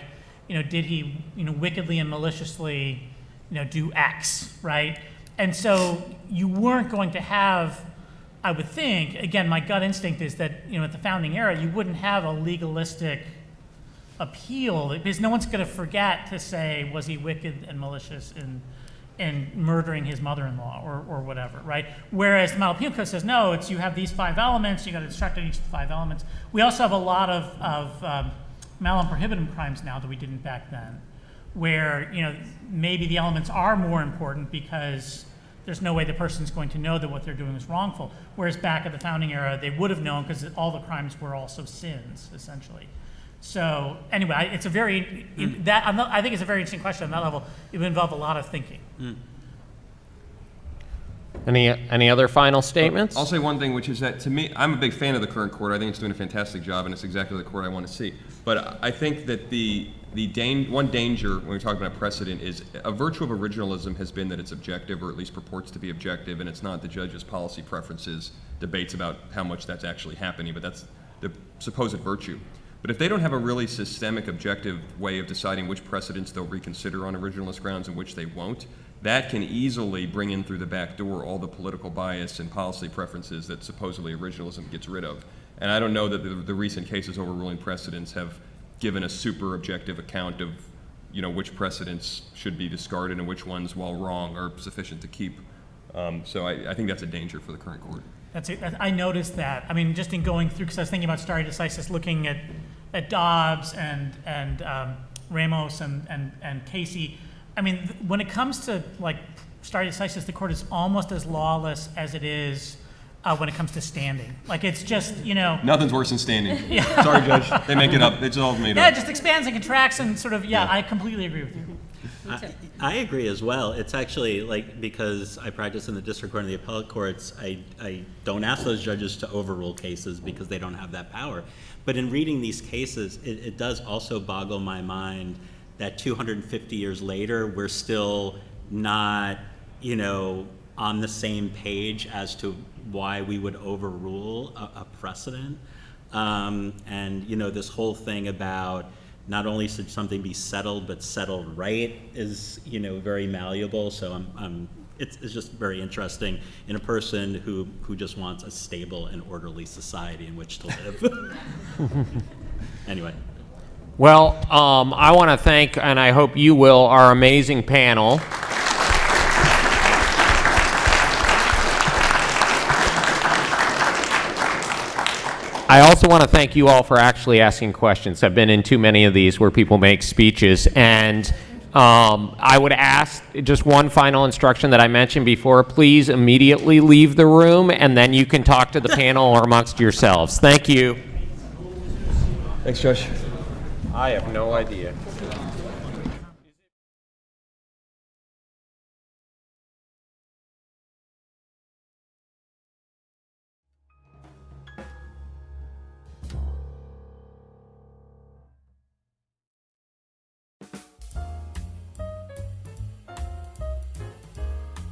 Speaker 6: you know, did he, you know, wickedly and maliciously, you know, do X, right? And so you weren't going to have, I would think, again, my gut instinct is that, you know, at the founding era, you wouldn't have a legalistic appeal because no one's going to forget to say, was he wicked and malicious in murdering his mother-in-law or whatever, right? Whereas the model penal code says, no, it's you have these 5 elements, you got to instruct on each of the 5 elements. We also have a lot of malum prohibitum crimes now that we didn't back then, where, you know, maybe the elements are more important because there's no way the person's going to know that what they're doing is wrongful. Whereas back at the founding era, they would have known because all the crimes were also sins, essentially. So anyway, it's a very, I think it's a very interesting question on that level. It would involve a lot of thinking.
Speaker 2: Any other final statements?
Speaker 3: I'll say one thing, which is that to me, I'm a big fan of the current court. I think it's doing a fantastic job, and it's exactly the court I want to see. But I think that one danger when we talk about precedent is a virtue of originalism has been that it's objective, or at least purports to be objective, and it's not the judge's policy preferences, debates about how much that's actually happening, but that's the supposed virtue. But if they don't have a really systemic, objective way of deciding which precedents they'll reconsider on originalist grounds and which they won't, that can easily bring in through the back door all the political bias and policy preferences that supposedly originalism gets rid of. And I don't know that the recent cases overruling precedents have given a super objective account of, you know, which precedents should be discarded and which ones, while wrong, are sufficient to keep So I think that's a danger for the current court.
Speaker 6: That's it. I noticed that. I mean, just in going through, because I was thinking about stare decisis, looking at Dobbs and Ramos and Casey. I mean, when it comes to like stare decisis, the court is almost as lawless as it is when it comes to standing. Like, it's just, you know.
Speaker 3: Nothing's worse than standing. Yeah. Sorry, Judge. They make it up. It's all made up.
Speaker 6: Yeah, it just expands and contracts and sort of, yeah, I completely agree with you.
Speaker 4: I agree as well. It's actually like, because I practice in the district court and the appellate courts, I don't ask those judges to overrule cases because they don't have that power. But in reading these cases, it does also boggle my mind that 250 years later, we're still not, you know, on the same page as to why we would overrule a precedent. And, you know, this whole thing about not only should something be settled, but settled right is, you know, very malleable. So it's just very interesting in a person who just wants a stable and orderly society in which to live. Anyway.
Speaker 2: Well, I want to thank, and I hope you will, our amazing panel. I also want to thank you all for actually asking questions. I've been in too many of these where people make speeches, and I would ask just one final instruction that I mentioned before. Please immediately leave the room, and then you can talk to the panel or amongst yourselves. Thank you.
Speaker 3: Thanks, Judge.
Speaker 2: I have no idea.